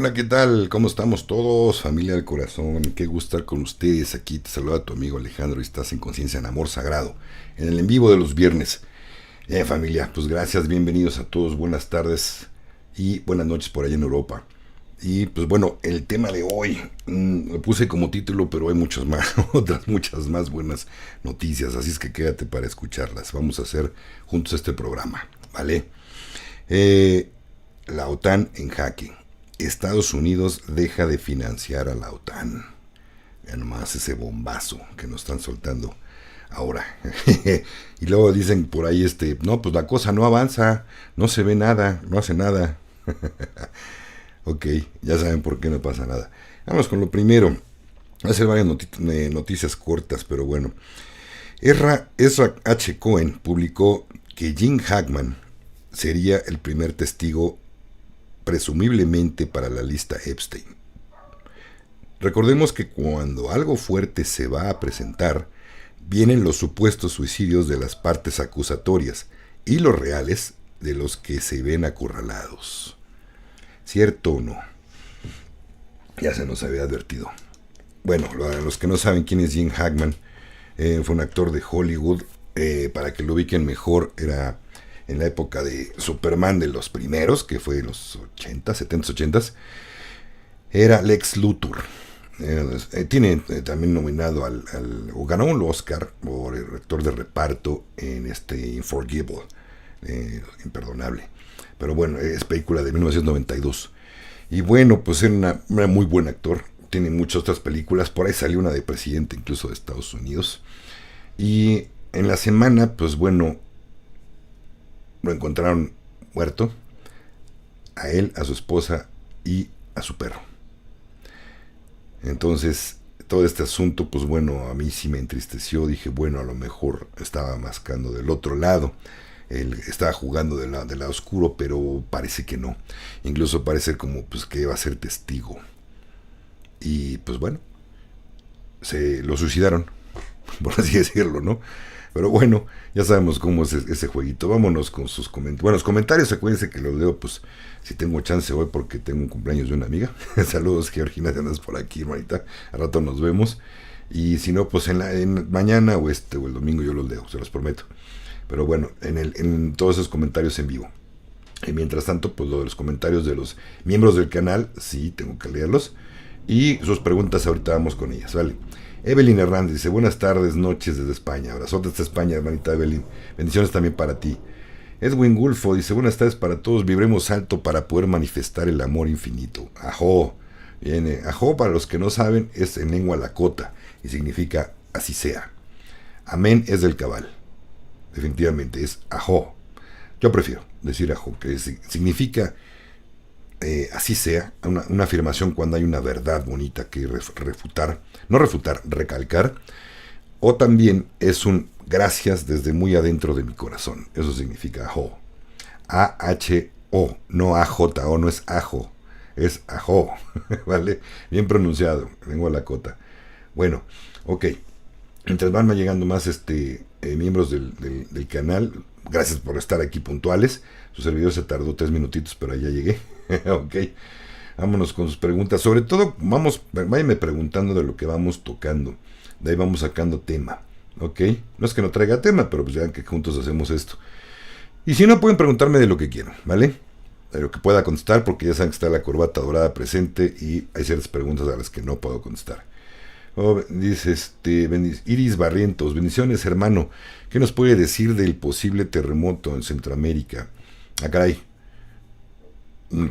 Hola, ¿qué tal? ¿Cómo estamos todos? Familia del corazón, qué gusto estar con ustedes. Aquí te saluda tu amigo Alejandro y estás en Conciencia en Amor Sagrado, en el en vivo de los viernes. Familia, pues gracias, bienvenidos a todos, buenas tardes y buenas noches por allá en Europa. Y pues bueno, el tema de hoy lo puse como título, pero hay muchas más, otras muchas más buenas noticias, así es que quédate para escucharlas. Vamos a hacer juntos este programa, ¿vale? Eh, la OTAN en jaque. Estados Unidos deja de financiar a la OTAN. Ya nomás ese bombazo que nos están soltando ahora. Y luego dicen por ahí, no, pues la cosa no avanza, no se ve nada, no hace nada. Ok, ya saben por qué no pasa nada. Vamos con lo primero. Voy a hacer varias noticias cortas, pero bueno. Ezra H. Cohen publicó que Jim Hackman sería el primer testigo presumiblemente para la lista Epstein. Recordemos que cuando algo fuerte se va a presentar, vienen los supuestos suicidios de las partes acusatorias y los reales de los que se ven acorralados. ¿Cierto o no? Ya se nos había advertido. Bueno, a los que no saben quién es Jim Hackman, fue un actor de Hollywood. Para que lo ubiquen mejor, era en la época de Superman de los primeros, que fue en los 80, 70, 80, era Lex Luthor. Tiene también nominado o ganó un Oscar por el actor de reparto en Unforgivable, imperdonable. Pero bueno, es película de 1992. Y bueno, pues era un muy buen actor. Tiene muchas otras películas. Por ahí salió una de presidente incluso de Estados Unidos. Y en la semana, pues bueno, lo encontraron muerto, a él, a su esposa y a su perro. Entonces, todo este asunto, pues bueno, a mí sí me entristeció. Dije, bueno, a lo mejor estaba mascando del otro lado. Él estaba jugando del lado oscuro, pero parece que no. Incluso parece como pues que va a ser testigo. Y pues bueno, se lo suicidaron, por así decirlo, ¿no? Pero bueno, ya sabemos cómo es ese jueguito. Vámonos con sus comentarios. Bueno, los comentarios, acuérdense que los leo, pues, si tengo chance hoy, porque tengo un cumpleaños de una amiga. Saludos, Georgina, si andas por aquí, hermanita. Al rato nos vemos. Y si no, pues en mañana o o el domingo yo los leo, se los prometo. Pero bueno, en todos esos comentarios en vivo. Y mientras tanto, pues lo de los comentarios de los miembros del canal, sí, tengo que leerlos. Y sus preguntas ahorita vamos con ellas, ¿vale? Evelyn Hernández dice, buenas tardes, noches desde España. Abrazotes desde España, hermanita Evelyn. Bendiciones también para ti. Edwin Gulfo dice, buenas tardes para todos. Vibremos alto para poder manifestar el amor infinito. Ajo. Viene. Ajo, para los que no saben, es en lengua lakota y significa así sea. Amén es del cabal. Definitivamente es ajo. Yo prefiero decir ajo, que significa así sea, una afirmación cuando hay una verdad bonita que refutar, no refutar, recalcar, o también es un gracias desde muy adentro de mi corazón. Eso significa ajo. A-H-O, no A-J-O, no es ajo, es ajo, ¿vale? Bien pronunciado, lengua lakota. Bueno, ok. Mientras van llegando más miembros del canal, gracias por estar aquí puntuales. Su servidor se tardó 3 minutitos, pero ya llegué. Ok, vámonos con sus preguntas. Sobre todo, váyanme preguntando de lo que vamos tocando. De ahí vamos sacando tema. Ok, no es que no traiga tema, pero pues ya que juntos hacemos esto. Y si no, pueden preguntarme de lo que quieran, ¿vale? De lo que pueda contestar, porque ya saben que está la corbata dorada presente y hay ciertas preguntas a las que no puedo contestar. Dice Iris Barrientos, bendiciones hermano, ¿qué nos puede decir del posible terremoto en Centroamérica? Ah, caray,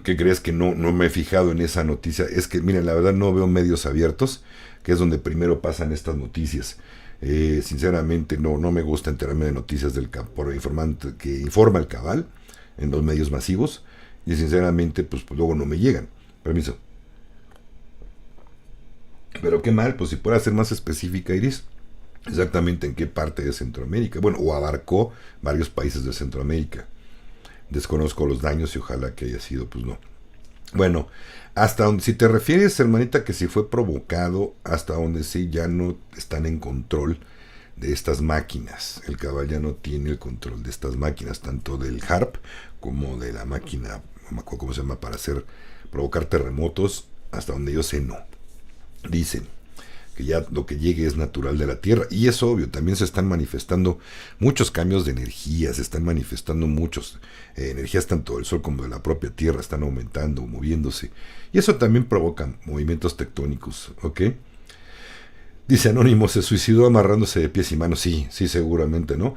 ¿qué crees que no me he fijado en esa noticia? Es que, miren, la verdad no veo medios abiertos, que es donde primero pasan estas noticias. Sinceramente no me gusta enterarme de noticias por informante que informa el cabal en los medios masivos, y sinceramente pues luego no me llegan. Permiso. Pero qué mal, pues si puede ser más específica, Iris, exactamente en qué parte de Centroamérica. Bueno, o abarcó varios países de Centroamérica. Desconozco los daños y ojalá que haya sido, pues no. Bueno, hasta donde, si te refieres, hermanita, que si fue provocado, hasta donde sí ya no están en control de estas máquinas. El cabal ya no tiene el control de estas máquinas, tanto del HARP como de la máquina, no me acuerdo cómo se llama, para hacer provocar terremotos, hasta donde yo sé no. Dicen que ya lo que llegue es natural de la Tierra, y es obvio, también se están manifestando muchos cambios de energía, se están manifestando muchos energías tanto del Sol como de la propia Tierra, están aumentando, moviéndose, y eso también provoca movimientos tectónicos, ¿ok? Dice Anónimo, se suicidó amarrándose de pies y manos. Sí, sí, seguramente, ¿no?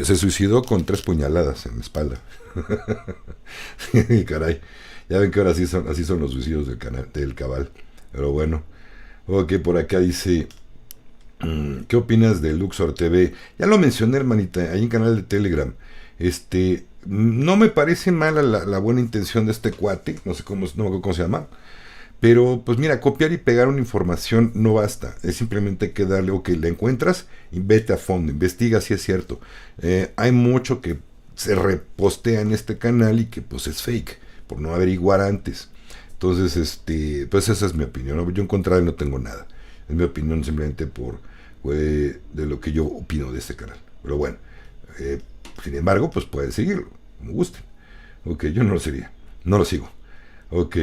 Se suicidó con 3 puñaladas en la espalda. Caray, ya ven que ahora así son los suicidios del cabal. Pero bueno, ok, por acá dice, ¿qué opinas de Luxor TV? Ya lo mencioné, hermanita, ahí en canal de Telegram. No me parece mala la buena intención de este cuate, no sé no me acuerdo cómo se llama. Pero, pues mira, copiar y pegar una información no basta. Es simplemente que darle, ok, la encuentras y vete a fondo, investiga si es cierto. Hay mucho que se repostea en este canal y que pues es fake, por no averiguar antes. Entonces, pues esa es mi opinión, ¿no? Yo en contra no tengo nada. Es mi opinión simplemente de lo que yo opino de este canal. Pero bueno, sin embargo, pues pueden seguirlo, como gusten. Ok, yo no lo seguiría, no lo sigo. Ok.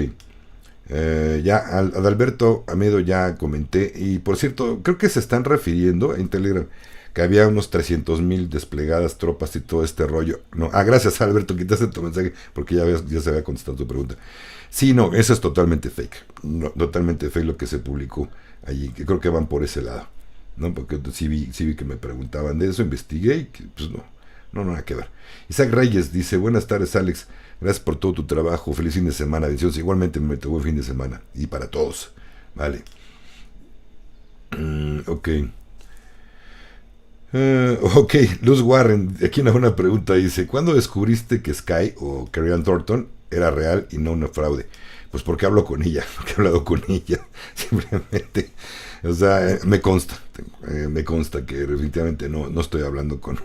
Ya Adalberto Amedo ya comenté, y por cierto, creo que se están refiriendo en Telegram que había unos 300,000 desplegadas tropas y todo este rollo. No, gracias Alberto, quitaste tu mensaje porque ya se había contestado tu pregunta. Sí, no, eso es totalmente fake, no, totalmente fake lo que se publicó allí, que creo que van por ese lado, ¿no? Porque sí vi que me preguntaban de eso, investigué y que, pues no, nada que ver. Isaac Reyes dice, buenas tardes Alex, gracias por todo tu trabajo, feliz fin de semana, bendiciones, igualmente me tocó el fin de semana, y para todos, vale. Ok. Ok, Luz Warren, aquí una buena pregunta, dice, ¿cuándo descubriste que Sky o Carrie Ann Thornton era real y no una fraude? Pues porque hablo con ella, porque he hablado con ella, simplemente, o sea, me consta que definitivamente no estoy hablando con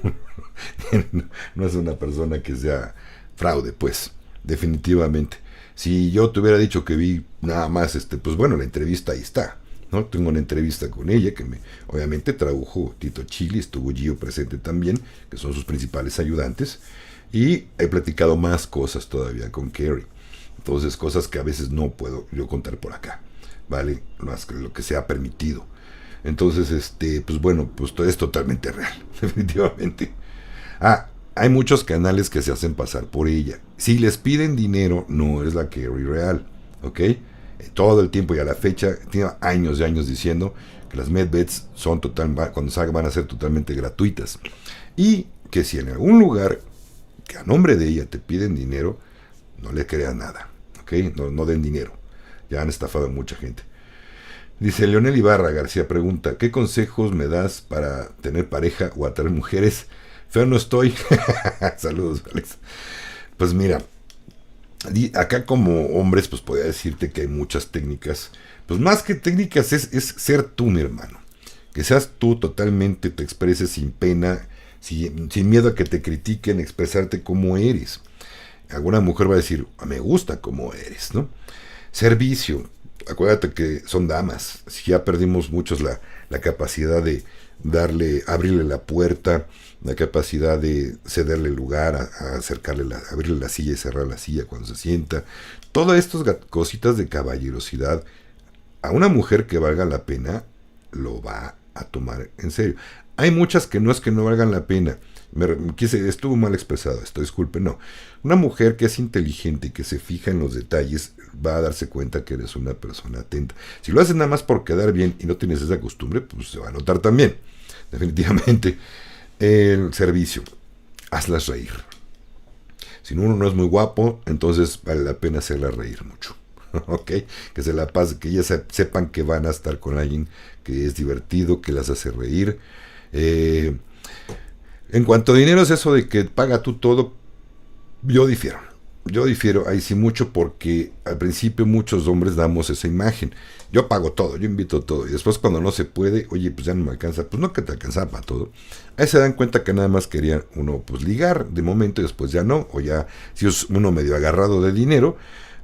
no es una persona que sea fraude, pues, definitivamente. Si yo te hubiera dicho que vi nada más, pues bueno, la entrevista ahí está, ¿no? Tengo una entrevista con ella que obviamente tradujo Tito Chili, estuvo Gio presente también, que son sus principales ayudantes, y he platicado más cosas todavía con Carrie. Entonces, cosas que a veces no puedo yo contar por acá, ¿vale? Más que lo que se ha permitido. Entonces, pues bueno, pues es totalmente real, definitivamente. Hay muchos canales que se hacen pasar por ella. Si les piden dinero, no es la Carrie real, ¿ok? Todo el tiempo y a la fecha, tiene años y años diciendo que las medbeds cuando salgan van a ser totalmente gratuitas. Y que si en algún lugar que a nombre de ella te piden dinero, no le crean nada, ¿ok? No den dinero. Ya han estafado a mucha gente. Dice Leonel Ibarra García, pregunta, ¿qué consejos me das para tener pareja o atraer mujeres? Feo no estoy. Saludos, Alex. Pues mira, acá como hombres, pues podría decirte que hay muchas técnicas. Pues más que técnicas es ser tú, mi hermano. Que seas tú totalmente, te expreses sin pena, sin miedo a que te critiquen, expresarte como eres. Alguna mujer va a decir, me gusta como eres, ¿no? Servicio. Acuérdate que son damas. Si ya perdimos muchos la capacidad de abrirle la puerta, la capacidad de cederle lugar, a abrirle la silla y cerrar la silla cuando se sienta. Todas estas cositas de caballerosidad, a una mujer que valga la pena, lo va a tomar en serio. Hay muchas que no es que no valgan la pena. Estuvo mal expresado esto, disculpe, no. Una mujer que es inteligente y que se fija en los detalles va a darse cuenta que eres una persona atenta. Si lo haces nada más por quedar bien y no tienes esa costumbre, pues se va a notar también, definitivamente. El servicio, hazlas reír. Si uno no es muy guapo, entonces vale la pena hacerla reír mucho. ¿Ok? Que se la pase, que ellas sepan que van a estar con alguien que es divertido, que las hace reír. En cuanto a dinero, es eso de que paga tú todo. Yo difiero ahí sí mucho, porque al principio muchos hombres damos esa imagen. Yo pago todo, yo invito todo, y después cuando no se puede, oye, pues ya no me alcanza, pues no, que te alcanzaba para todo. Ahí se dan cuenta que nada más querían uno pues ligar de momento y después ya no, o ya si es uno medio agarrado de dinero,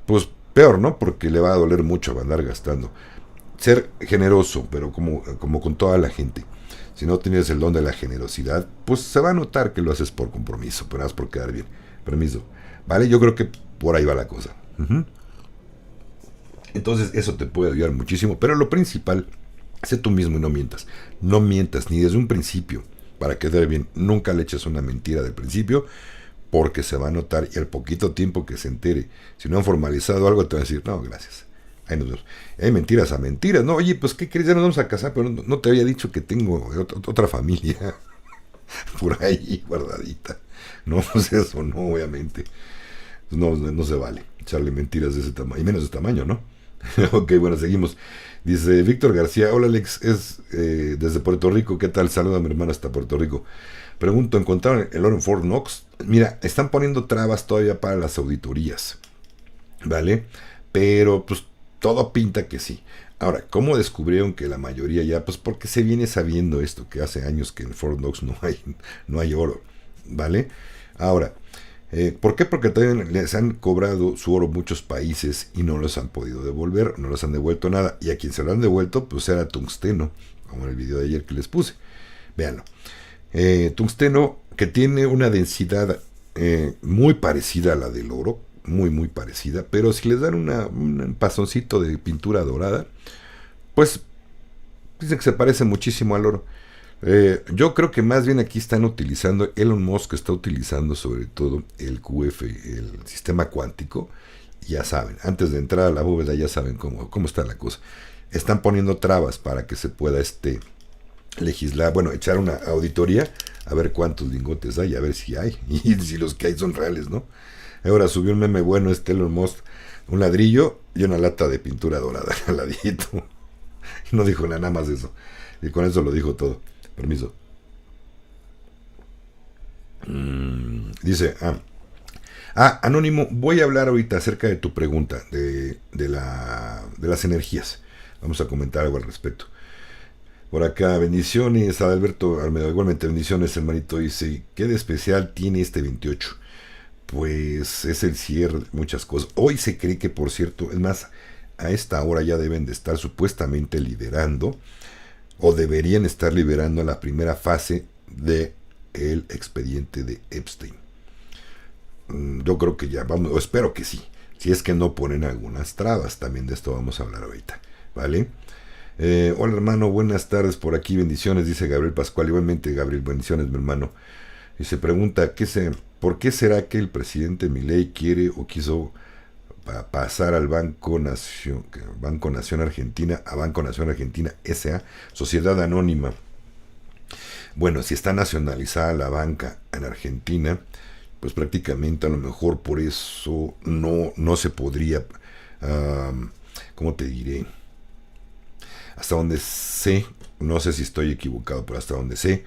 pues peor, ¿no? Porque le va a doler mucho andar gastando. Ser generoso, pero como con toda la gente. Si no tienes el don de la generosidad, pues se va a notar que lo haces por compromiso, pero nada más por quedar bien. Permiso. ¿Vale? Yo creo que por ahí va la cosa. Entonces eso te puede ayudar muchísimo, pero lo principal, sé tú mismo y no mientas. No mientas ni desde un principio para que quede bien. Nunca le eches una mentira del principio porque se va a notar y al poquito tiempo que se entere, si no han formalizado algo, te van a decir, no, gracias. Ahí nos vemos. Hay mentiras a mentiras, ¿no? Oye, pues, ¿qué crees? Ya nos vamos a casar, pero no te había dicho que tengo otra familia por ahí guardadita. No, pues eso no, obviamente. No se vale echarle mentiras de ese tamaño, y menos de ese tamaño, ¿no? Ok, bueno, seguimos. Dice Víctor García, hola Alex, es desde Puerto Rico, ¿qué tal? Saluda a mi hermana hasta Puerto Rico. Pregunto, ¿encontraron el oro en Fort Knox? Mira, están poniendo trabas todavía para las auditorías, ¿vale? Pero pues todo pinta que sí. Ahora, ¿cómo descubrieron que la mayoría ya? Pues porque se viene sabiendo esto, que hace años que en Fort Knox no hay oro, ¿vale? Ahora, ¿por qué? Porque también les han cobrado su oro muchos países y no los han podido devolver, no les han devuelto nada. Y a quien se lo han devuelto, pues era tungsteno, como en el video de ayer que les puse. Véanlo. Tungsteno que tiene una densidad muy parecida a la del oro, muy parecida, pero si les dan un pasoncito de pintura dorada, pues dicen que se parece muchísimo al oro. Yo creo que más bien aquí están utilizando, Elon Musk está utilizando sobre todo el QF, el sistema cuántico. Ya saben, antes de entrar a la bóveda ya saben cómo está la cosa. Están poniendo trabas para que se pueda legislar, bueno, echar una auditoría a ver cuántos lingotes hay, a ver si hay, y si los que hay son reales, ¿no? Ahora subió un meme bueno Elon Musk, un ladrillo y una lata de pintura dorada al ladito. No dijo nada más de eso, y con eso lo dijo todo. Permiso. Dice, Anónimo, voy a hablar ahorita acerca de tu pregunta de las energías. Vamos a comentar algo al respecto. Por acá, bendiciones, Adalberto Almeida, igualmente bendiciones, hermanito. Dice, ¿qué de especial tiene este 28? Pues es el cierre de muchas cosas. Hoy se cree que, por cierto, es más, a esta hora ya deben de estar supuestamente liberando, o deberían estar liberando la primera fase de el expediente de Epstein. Yo creo que ya vamos, o espero que sí, si es que no ponen algunas trabas. También de esto vamos a hablar ahorita, ¿vale? Hola hermano, buenas tardes por aquí, bendiciones, dice Gabriel Pascual. Igualmente Gabriel, bendiciones mi hermano. Y se pregunta, ¿por qué será que el presidente Milei quiere o quiso pasar al Banco Nación Argentina, a Banco Nación Argentina S.A., Sociedad Anónima? Bueno, si está nacionalizada la banca en Argentina, pues prácticamente a lo mejor por eso no se podría, ¿cómo te diré? Hasta donde sé, no sé si estoy equivocado, pero hasta donde sé,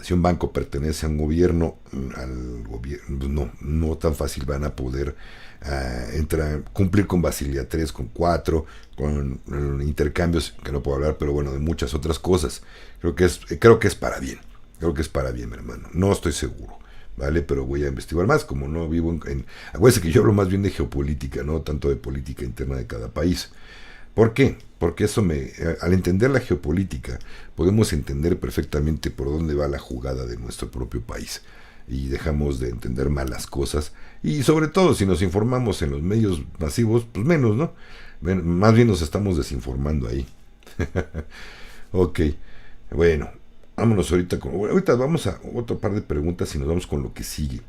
si un banco pertenece a un gobierno, al gobierno, no tan fácil van a poder cumplir con Basilea 3, con 4, con intercambios, que no puedo hablar, pero bueno, de muchas otras cosas. Creo que es para bien. Creo que es para bien, mi hermano. No estoy seguro, ¿vale? Pero voy a investigar más, como no vivo acuérdense que yo hablo más bien de geopolítica, no tanto de política interna de cada país. ¿Por qué? Porque al entender la geopolítica, podemos entender perfectamente por dónde va la jugada de nuestro propio país. Y dejamos de entender mal las cosas. Y sobre todo, si nos informamos en los medios masivos, pues menos, ¿no? Más bien nos estamos desinformando ahí. Ok, bueno, vámonos ahorita vamos a otro par de preguntas y nos vamos con lo que sigue.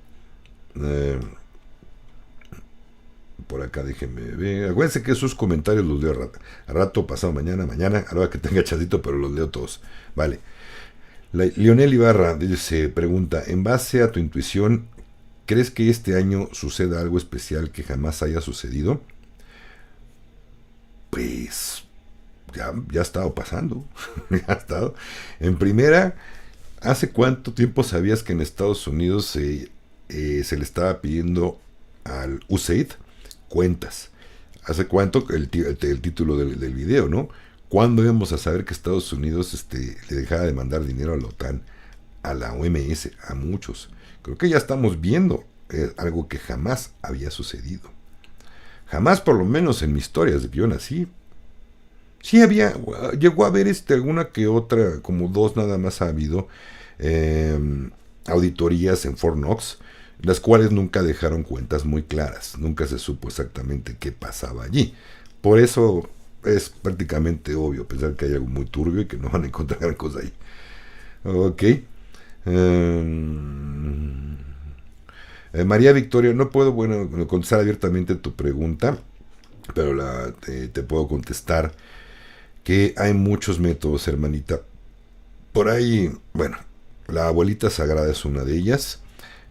Por acá déjenme ver. Acuérdense que sus comentarios los leo a rato, pasado mañana, a la hora que tenga chadito, pero los leo todos. Vale. Lionel Ibarra se pregunta, en base a tu intuición, ¿crees que este año suceda algo especial que jamás haya sucedido? Pues ya ha estado pasando. Ya ha estado. En primera, ¿hace cuánto tiempo sabías que en Estados Unidos se le estaba pidiendo al USAID cuentas? ¿Hace cuánto? El título del video, ¿no? ¿Cuándo íbamos a saber que Estados Unidos le dejaba de mandar dinero a la OTAN, a la OMS, a muchos? Creo que ya estamos viendo algo que jamás había sucedido. Jamás, por lo menos en mi historia, desde que yo nací. Sí llegó a haber alguna que otra, como 2 nada más ha habido, auditorías en Fort Knox, las cuales nunca dejaron cuentas muy claras. Nunca se supo exactamente qué pasaba allí. Por eso es prácticamente obvio pensar que hay algo muy turbio y que no van a encontrar gran cosa ahí. Ok. María Victoria, no puedo contestar abiertamente tu pregunta, pero te puedo contestar que hay muchos métodos, hermanita. Por ahí, bueno, la abuelita sagrada es una de ellas.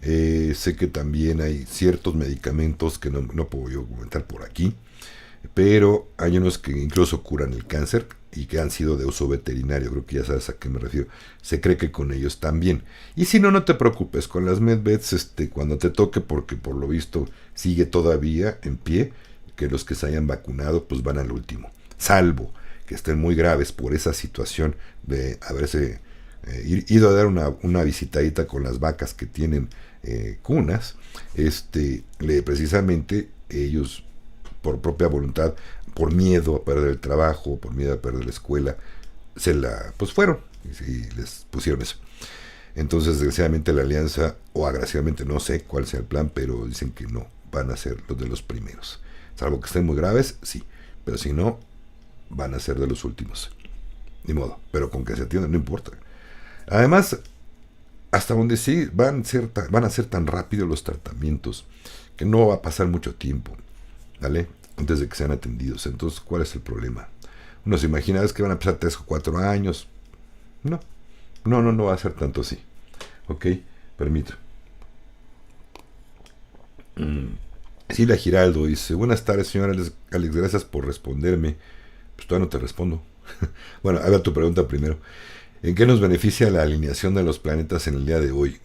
Sé que también hay ciertos medicamentos que no puedo yo comentar por aquí, pero hay unos que incluso curan el cáncer y que han sido de uso veterinario, creo que ya sabes a qué me refiero. Se cree que con ellos también. Y si no, no te preocupes, con las medbeds, cuando te toque, porque por lo visto sigue todavía en pie, que los que se hayan vacunado pues van al último, salvo que estén muy graves por esa situación de haberse ido a dar una visitadita con las vacas que tienen cunas. Precisamente ellos, por propia voluntad, por miedo a perder el trabajo, por miedo a perder la escuela, pues fueron y les pusieron eso. Entonces, desgraciadamente la alianza, o agraciadamente, no sé cuál sea el plan, pero dicen que no, van a ser los de los primeros. Salvo que estén muy graves, sí, pero si no, van a ser de los últimos. Ni modo, pero con que se atiendan no importa. Además, hasta donde sí van a ser tan rápidos los tratamientos que no va a pasar mucho tiempo, ¿vale? Antes de que sean atendidos. Entonces, ¿cuál es el problema? Uno se imagina, es que van a pasar 3 o 4 años. No va a ser tanto así. Ok, permito. Silvia Giraldo dice: buenas tardes, señor Alex, gracias por responderme. Pues todavía no te respondo. Bueno, haga tu pregunta primero. ¿En qué nos beneficia la alineación de los planetas en el día de hoy?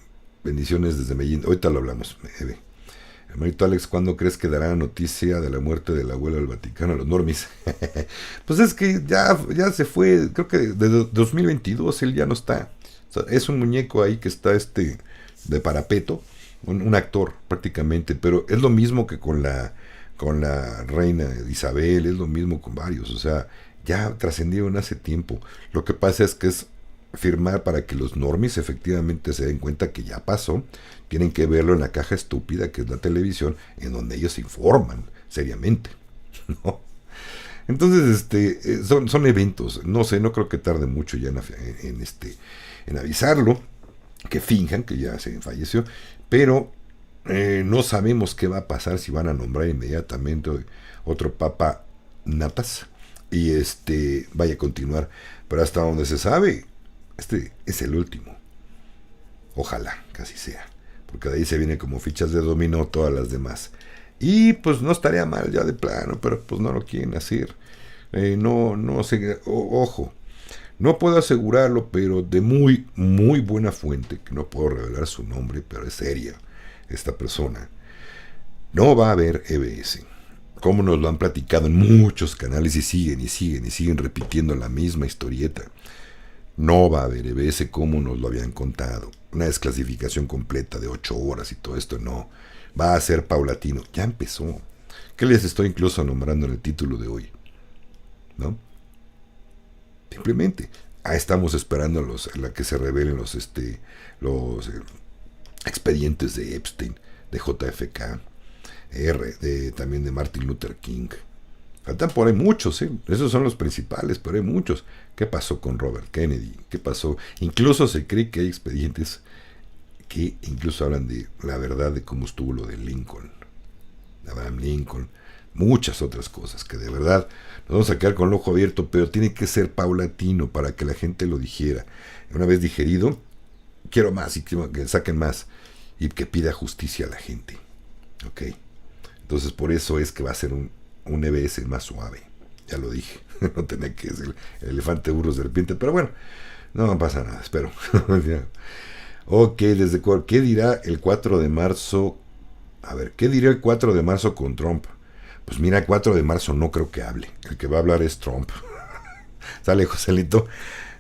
Bendiciones desde Medellín. Ahorita lo hablamos, Eve. Hermanito Alex, ¿cuándo crees que dará noticia de la muerte del abuelo del Vaticano a los normis? Pues es que ya se fue, creo que de 2022 él ya no está. O sea, es un muñeco ahí que está de parapeto, un actor prácticamente, pero es lo mismo que con la reina Isabel, es lo mismo con varios, o sea, ya trascendieron hace tiempo. Lo que pasa es que es firmar para que los normis efectivamente se den cuenta que ya pasó. Tienen que verlo en la caja estúpida que es la televisión, en donde ellos informan seriamente, ¿no? Entonces, son eventos. No sé, no creo que tarde mucho ya en avisarlo, que finjan que ya se falleció, pero no sabemos qué va a pasar, si van a nombrar inmediatamente otro papa natas y vaya a continuar. Pero hasta donde se sabe, este es el último. Ojalá que así sea, porque de ahí se viene como fichas de dominó todas las demás. Y pues no estaría mal ya de plano, pero pues no lo quieren hacer. No sé, ojo, no puedo asegurarlo, pero de muy, muy buena fuente, que no puedo revelar su nombre, pero es seria esta persona, no va a haber EBS. Como nos lo han platicado en muchos canales y siguen repitiendo la misma historieta. No va a haber EBS como nos lo habían contado. Una desclasificación completa de 8 horas y todo esto, no. Va a ser paulatino. Ya empezó. ¿Qué les estoy incluso nombrando en el título de hoy? ¿No? Simplemente. Estamos esperando a que se revelen los expedientes de Epstein, de JFK, también de Martin Luther King. Faltan por ahí muchos, esos son los principales, pero hay muchos. ¿Qué pasó con Robert Kennedy? ¿Qué pasó? Incluso se cree que hay expedientes que incluso hablan de la verdad de cómo estuvo lo de Lincoln, de Abraham Lincoln, muchas otras cosas que de verdad nos vamos a quedar con el ojo abierto, pero tiene que ser paulatino para que la gente lo digiera. Una vez digerido, quiero más y quiero que saquen más y que pida justicia a la gente. Ok, entonces por eso es que va a ser un EBS más suave. Ya lo dije, no tenía que decir el elefante, burro, serpiente, pero bueno, no pasa nada, espero. Ok, ¿qué dirá el 4 de marzo? A ver, ¿qué dirá el 4 de marzo con Trump? Pues mira, el 4 de marzo no creo que hable. El que va a hablar es Trump. Sale Joselito.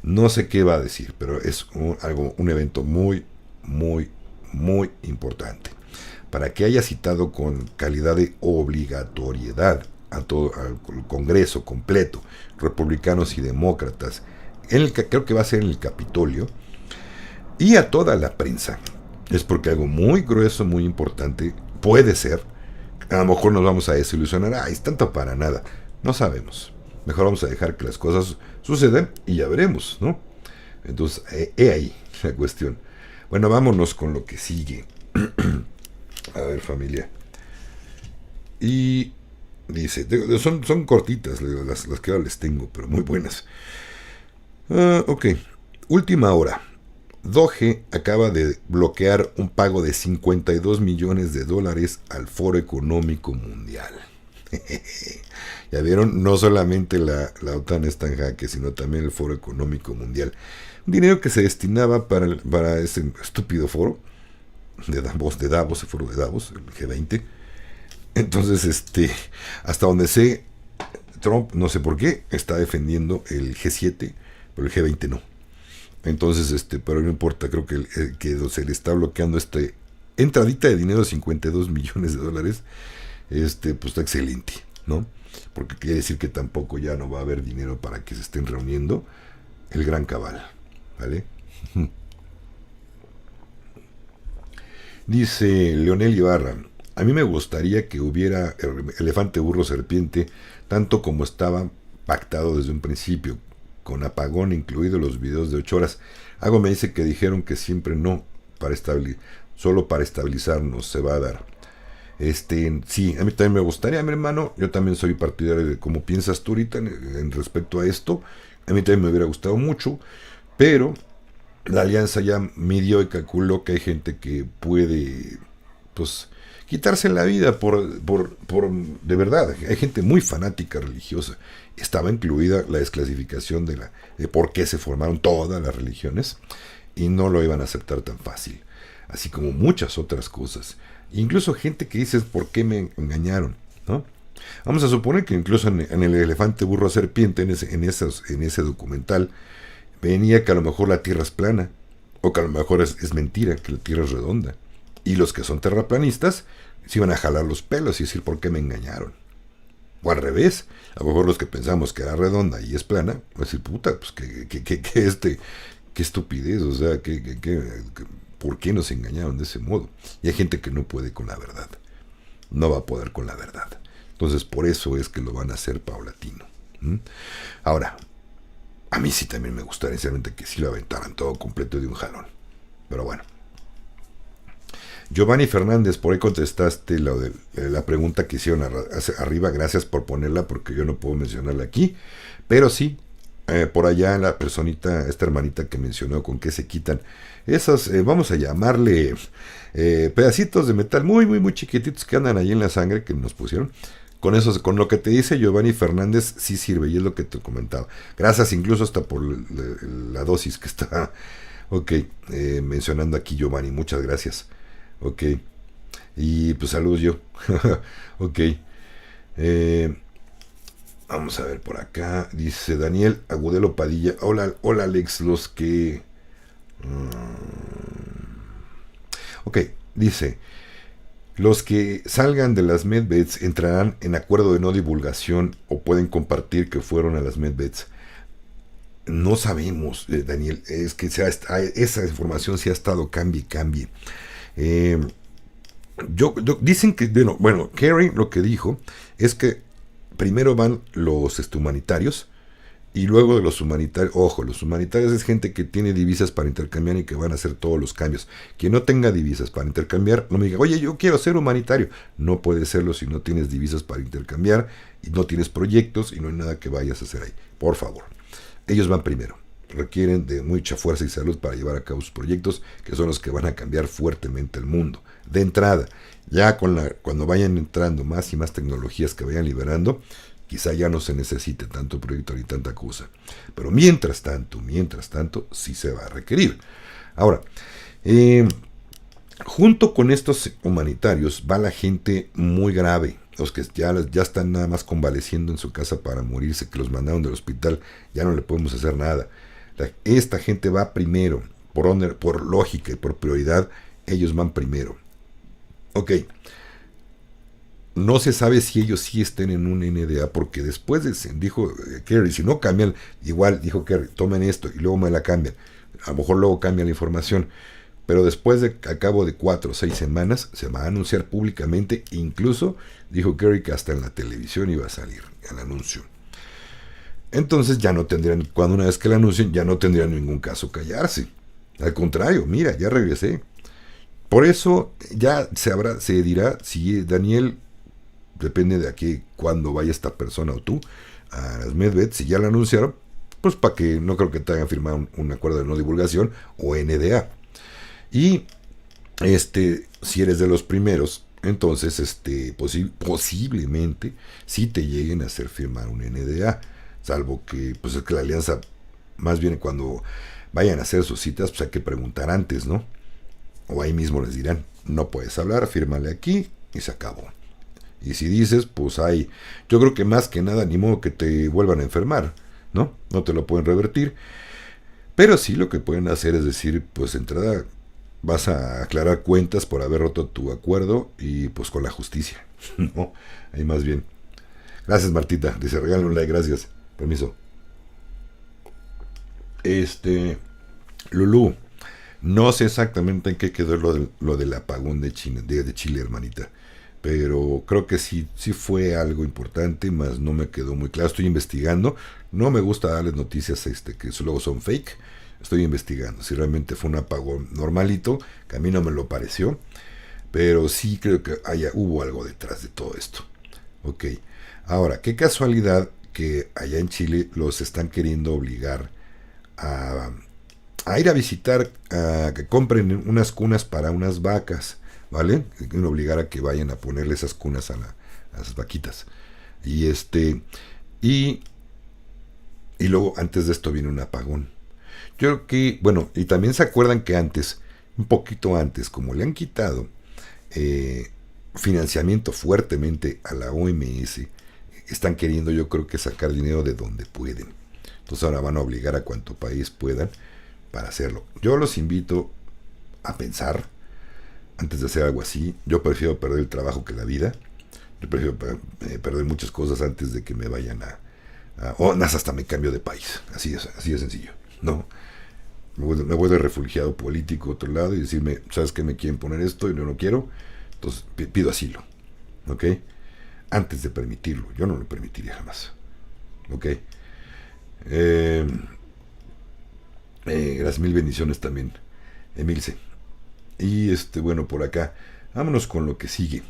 No sé qué va a decir, pero es un evento muy, muy, muy importante. Para que haya citado con calidad de obligatoriedad a todo al Congreso completo, republicanos y demócratas, creo que va a ser en el Capitolio, y a toda la prensa, es porque algo muy grueso, muy importante, puede ser. A lo mejor nos vamos a desilusionar, es tanto para nada. No sabemos. Mejor vamos a dejar que las cosas sucedan y ya veremos, ¿no? Entonces, he ahí la cuestión. Bueno, vámonos con lo que sigue. A ver, familia. Y dice, son cortitas las que ahora les tengo, pero muy buenas. Ok, última hora. Doge acaba de bloquear un pago de 52 millones de dólares al Foro Económico Mundial. Ya vieron, no solamente la OTAN está en jaque, sino también el Foro Económico Mundial. Un dinero que se destinaba para ese estúpido foro de Davos, el foro de Davos, el G20. Entonces, hasta donde sé, Trump, no sé por qué, está defendiendo el G7, pero el G20 no. Entonces, pero no importa, creo que se le está bloqueando entradita de dinero de 52 millones de dólares, pues está excelente, ¿no? Porque quiere decir que tampoco ya no va a haber dinero para que se estén reuniendo el gran cabal, ¿vale? Dice Leonel Ibarra, a mí me gustaría que hubiera elefante, burro, serpiente, tanto como estaba pactado desde un principio, con apagón incluido los videos de 8 horas. Algo me dice que dijeron que siempre no, solo para estabilizarnos se va a dar. Sí, a mí también me gustaría, mi hermano. Yo también soy partidario de cómo piensas tú ahorita en respecto a esto. A mí también me hubiera gustado mucho, pero la alianza ya midió y calculó que hay gente que puede, pues, quitarse la vida de verdad. Hay gente muy fanática religiosa. Estaba incluida la desclasificación de por qué se formaron todas las religiones y no lo iban a aceptar tan fácil, así como muchas otras cosas. Incluso gente que dice ¿por qué me engañaron? ¿No? Vamos a suponer que incluso en el elefante, burro, serpiente, en ese documental, venía que a lo mejor la Tierra es plana, o que a lo mejor es mentira, que la Tierra es redonda. Y los que son terraplanistas se iban a jalar los pelos y decir ¿por qué me engañaron? O al revés, a lo mejor los que pensamos que era redonda y es plana, van a decir puta, pues qué estupidez, o sea, ¿por qué nos engañaron de ese modo? Y hay gente que no puede con la verdad, no va a poder con la verdad. Entonces por eso es que lo van a hacer paulatino. Ahora, a mí sí también me gustaría sinceramente que sí lo aventaran todo completo de un jalón. Pero bueno. Giovanni Fernández, por ahí contestaste la pregunta que hicieron arriba. Gracias por ponerla porque yo no puedo mencionarla aquí. Pero sí, por allá la personita, esta hermanita que mencionó con qué se quitan esas, vamos a llamarle pedacitos de metal muy, muy, muy chiquititos que andan ahí en la sangre que nos pusieron. Con eso, con lo que te dice Giovanni Fernández, sí sirve, y es lo que te comentaba. Gracias incluso hasta por la dosis que está mencionando aquí Giovanni, muchas gracias. Ok, y pues saludos yo. Ok, vamos a ver por acá, dice Daniel Agudelo Padilla. Hola Alex, los que... Ok, dice... Los que salgan de las medbeds entrarán en acuerdo de no divulgación o pueden compartir que fueron a las medbeds. No sabemos, Daniel, es que esa información sí ha estado cambie. Dicen que, bueno, Kerry lo que dijo es que primero van los humanitarios y luego de los humanitarios, ojo, los humanitarios es gente que tiene divisas para intercambiar y que van a hacer todos los cambios. Quien no tenga divisas para intercambiar, no me diga, oye, yo quiero ser humanitario. No puede serlo si no tienes divisas para intercambiar y no tienes proyectos y no hay nada que vayas a hacer ahí. Por favor, ellos van primero. Requieren de mucha fuerza y salud para llevar a cabo sus proyectos, que son los que van a cambiar fuertemente el mundo. De entrada, ya cuando vayan entrando más y más tecnologías que vayan liberando, quizá ya no se necesite tanto proyecto ni tanta cosa. Pero mientras tanto, sí se va a requerir. Ahora, junto con estos humanitarios va la gente muy grave. Los que ya están nada más convaleciendo en su casa para morirse, que los mandaron del hospital, ya no le podemos hacer nada. Esta gente va primero, por lógica y por prioridad, ellos van primero. Ok. No se sabe si ellos sí estén en un NDA, porque después dijo Kerry, si no cambian, igual dijo Kerry, tomen esto y luego me la cambian. A lo mejor luego cambian la información. pero después de a cabo de 4 o 6 semanas se va a anunciar públicamente, incluso dijo Kerry que hasta en la televisión iba a salir el anuncio. Entonces ya no tendrían, cuando una vez que lo anuncien, ya no tendrían ningún caso callarse. Al contrario, mira, ya regresé. Por eso ya se dirá si Daniel, depende de aquí cuando vaya esta persona o tú, a las Medved, si ya lo anunciaron, pues para que no creo que te hagan firmar un acuerdo de no divulgación o NDA. Y si eres de los primeros, entonces posiblemente sí te lleguen a hacer firmar un NDA, salvo que pues es que la alianza, más bien cuando vayan a hacer sus citas, pues hay que preguntar antes, ¿no? O ahí mismo les dirán, no puedes hablar, fírmale aquí y se acabó. Y si dices, pues hay, yo creo que más que nada, ni modo que te vuelvan a enfermar, ¿no? No te lo pueden revertir. Pero sí lo que pueden hacer es decir, pues de entrada vas a aclarar cuentas por haber roto tu acuerdo y pues con la justicia, ¿no? Ahí más bien. Gracias, Martita, dice, regálale un like, gracias. Permiso. Lulú, no sé exactamente en qué quedó lo del apagón de Chile, hermanita. Pero creo que sí fue algo importante, más no me quedó muy claro. Estoy investigando. No me gusta darles noticias que luego son fake. Estoy investigando si realmente fue un apagón normalito, que a mí no me lo pareció. Pero sí creo que hubo algo detrás de todo esto. Ok. Ahora, qué casualidad que allá en Chile los están queriendo obligar a ir a visitar, a que compren unas cunas para unas vacas, ¿vale? Quieren obligar a que vayan a ponerle esas cunas a las vaquitas. Y y luego antes de esto viene un apagón. Yo creo que, bueno, y también se acuerdan que antes, un poquito antes, como le han quitado financiamiento fuertemente a la OMS, están queriendo, yo creo que sacar dinero de donde pueden. Entonces ahora van a obligar a cuanto país puedan para hacerlo. Yo los invito a pensar antes de hacer algo así. Yo prefiero perder el trabajo que la vida. Yo prefiero perder muchas cosas antes de que me vayan o hasta me cambio de país. Así de sencillo, ¿no? Me voy de refugiado político a otro lado y decirme, ¿sabes qué? Me quieren poner esto y no lo quiero. Entonces pido asilo, ¿ok? Antes de permitirlo. Yo no lo permitiría jamás, ¿ok? Gracias, mil bendiciones también, Emilce. Y bueno, por acá, vámonos con lo que sigue.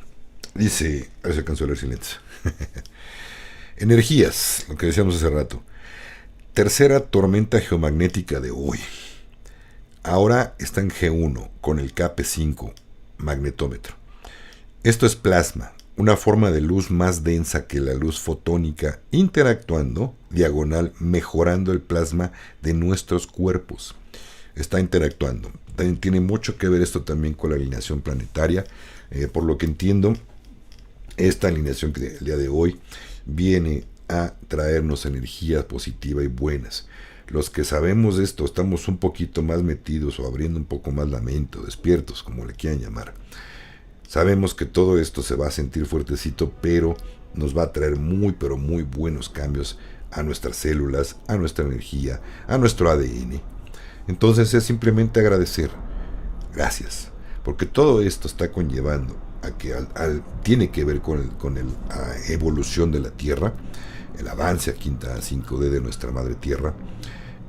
Dice, a ver si alcanzó a leer silencio. Energías, lo que decíamos hace rato. Tercera tormenta geomagnética de hoy. Ahora está en G1 con el KP5 magnetómetro. Esto es plasma, una forma de luz más densa que la luz fotónica, interactuando diagonal, mejorando el plasma de nuestros cuerpos. Está interactuando. Tiene mucho que ver esto también con la alineación planetaria. Por lo que entiendo, esta alineación que el día de hoy viene a traernos energías positivas y buenas. Los que sabemos de esto estamos un poquito más metidos o abriendo un poco más la mente, despiertos, como le quieran llamar. Sabemos que todo esto se va a sentir fuertecito, pero nos va a traer muy, pero muy buenos cambios a nuestras células, a nuestra energía, a nuestro ADN. Entonces es simplemente agradecer. Gracias. Porque todo esto está conllevando a que tiene que ver con la evolución de la Tierra, el avance a quinta 5D de nuestra madre Tierra.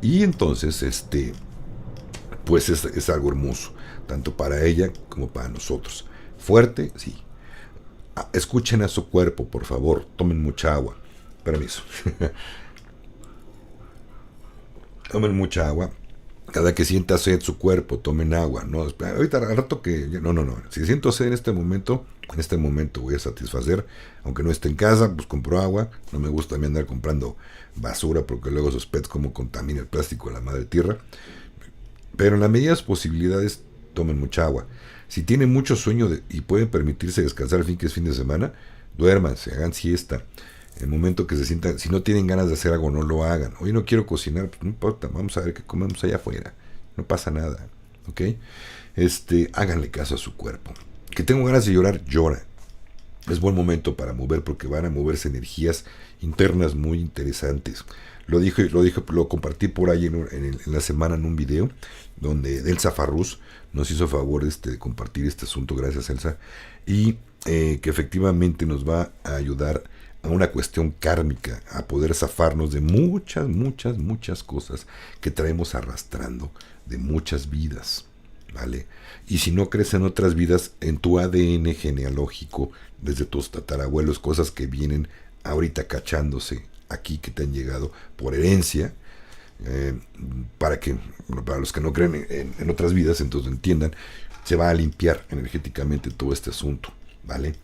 Y entonces pues es algo hermoso, tanto para ella como para nosotros. Fuerte, sí. Escuchen a su cuerpo, por favor. Tomen mucha agua. Permiso. Tomen mucha agua. Cada que sienta sed su cuerpo, tomen agua. No, ahorita al rato que... No. Si siento sed en este momento voy a satisfacer. Aunque no esté en casa, pues compro agua. No me gusta a mí andar comprando basura porque luego esos pets como contamina el plástico de la madre tierra. Pero en las medidas posibilidades, tomen mucha agua. Si tienen mucho sueño y pueden permitirse descansar al fin que es fin de semana, duérmanse, hagan siesta. En el momento que se sientan, si no tienen ganas de hacer algo, no lo hagan. Hoy no quiero cocinar, pues no importa, vamos a ver qué comemos allá afuera. No pasa nada, ¿ok? Háganle caso a su cuerpo. Que tengo ganas de llorar, llora. es buen momento para mover porque van a moverse energías internas muy interesantes. Lo compartí por ahí en la semana en un video donde Elsa Farrús nos hizo favor de compartir este asunto, gracias Elsa, y que efectivamente nos va a ayudar a una cuestión kármica, a poder zafarnos de muchas cosas que traemos arrastrando, de muchas vidas, ¿vale? Y si no crees en otras vidas, en tu ADN genealógico, desde tus tatarabuelos, cosas que vienen ahorita cachándose aquí, que te han llegado por herencia, para los que no creen en otras vidas, entonces entiendan, se va a limpiar energéticamente todo este asunto, ¿vale?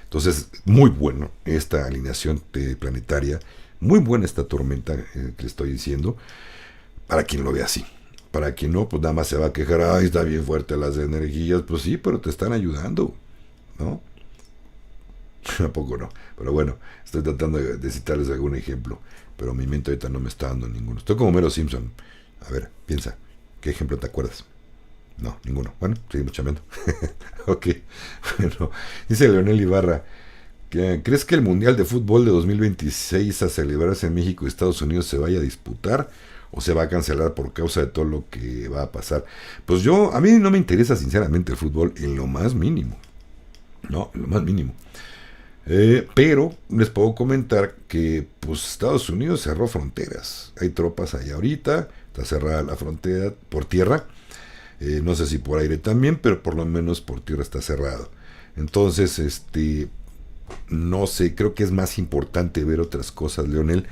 Entonces, muy bueno esta alineación planetaria, muy buena esta tormenta que le estoy diciendo, para quien lo ve así. Para quien no, pues nada más se va a quejar, ay, está bien fuerte las energías, pues sí, pero te están ayudando, ¿no? ¿A poco no? Pero bueno, estoy tratando de citarles algún ejemplo, pero mi mente ahorita no me está dando ninguno. Estoy como Mero Simpson. A ver, piensa, ¿qué ejemplo te acuerdas? No, ninguno. Bueno, seguimos chambeando. Ok, bueno, dice Leonel Ibarra, ¿crees que el Mundial de Fútbol de 2026 a celebrarse en México y Estados Unidos se vaya a disputar o se va a cancelar por causa de todo lo que va a pasar? Pues a mí no me interesa sinceramente el fútbol en lo más mínimo, no, en lo más mínimo. Pero les puedo comentar que pues Estados Unidos cerró fronteras, hay tropas allá ahorita, está cerrada la frontera por tierra, no sé si por aire también, pero por lo menos por tierra está cerrado. Entonces, no sé, creo que es más importante ver otras cosas, Leonel,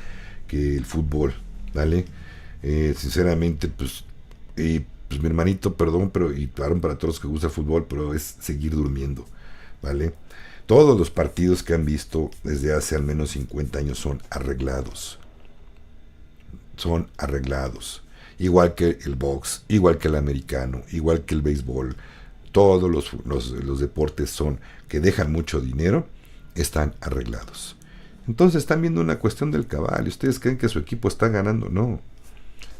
que el fútbol, ¿vale? Sinceramente, pues mi hermanito, perdón, pero y para todos los que gusta el fútbol, pero es seguir durmiendo, ¿vale? Todos los partidos que han visto desde hace al menos 50 años son arreglados. Son arreglados. Igual que el box, igual que el americano, igual que el béisbol. Todos los deportes que dejan mucho dinero, están arreglados. Entonces están viendo una cuestión del cabal. ¿Y ustedes creen que su equipo está ganando? No.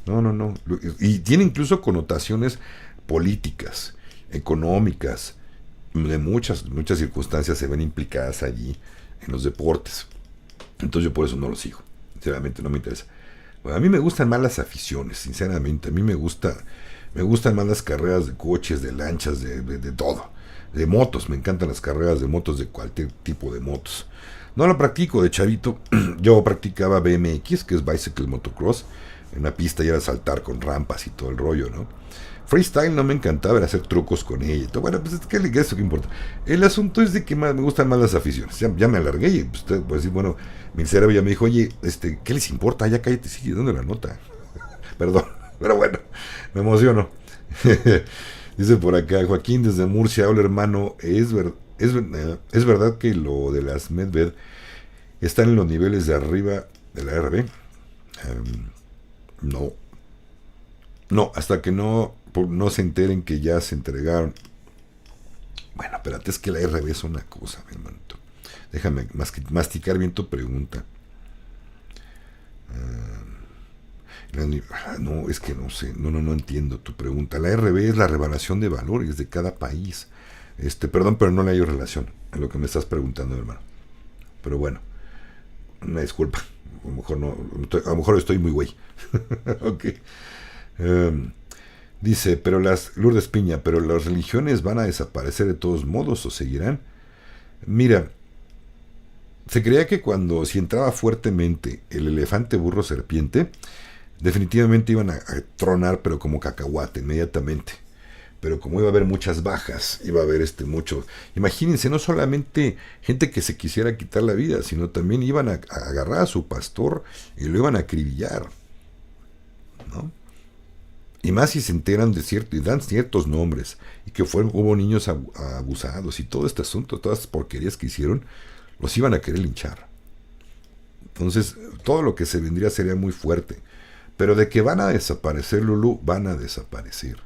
No. Y tiene incluso connotaciones políticas, económicas, de muchas circunstancias se ven implicadas allí en los deportes. Entonces yo por eso no lo sigo. Sinceramente no me interesa. Bueno, a mí me gustan más las aficiones, sinceramente. A mí me gustan más las carreras de coches, de lanchas, de todo. De motos, me encantan las carreras de motos, de cualquier tipo de motos. No lo practico de chavito. Yo practicaba BMX, que es Bicycle Motocross, en una pista y era saltar con rampas y todo el rollo, ¿no? Freestyle no me encantaba, era hacer trucos con ella. Bueno, pues eso que importa. El asunto es de que me gustan más las aficiones. Ya me alargué y pues decir, bueno, mi cerebro ya me dijo, oye, ¿qué les importa? Ya cállate, sigue dando la nota. Perdón, pero bueno, me emociono. Dice por acá, Joaquín desde Murcia, hola hermano, es verdad que lo de las Medved están en los niveles de arriba de la RB. No, hasta que no se enteren que ya se entregaron. Bueno, espérate, es que la RB es una cosa, mi hermanito. Déjame masticar bien tu pregunta. No, es que no sé, no entiendo tu pregunta. La RB es la revelación de valores de cada país. Perdón, pero no le hay relación a lo que me estás preguntando, hermano. Pero bueno, una disculpa. A lo mejor estoy muy güey. Ok. Dice, Lourdes Piña, pero las religiones van a desaparecer de todos modos o seguirán. Mira, se creía que si entraba fuertemente el elefante, burro, serpiente, definitivamente iban a tronar, pero como cacahuate, inmediatamente. Pero como iba a haber muchas bajas, iba a haber mucho. Imagínense, no solamente gente que se quisiera quitar la vida, sino también iban a agarrar a su pastor y lo iban a acribillar, ¿no? Y más si se enteran y dan ciertos nombres, y que hubo niños abusados y todo este asunto, todas las porquerías que hicieron, los iban a querer linchar. Entonces, todo lo que se vendría sería muy fuerte. Pero de que van a desaparecer, Lulú, van a desaparecer.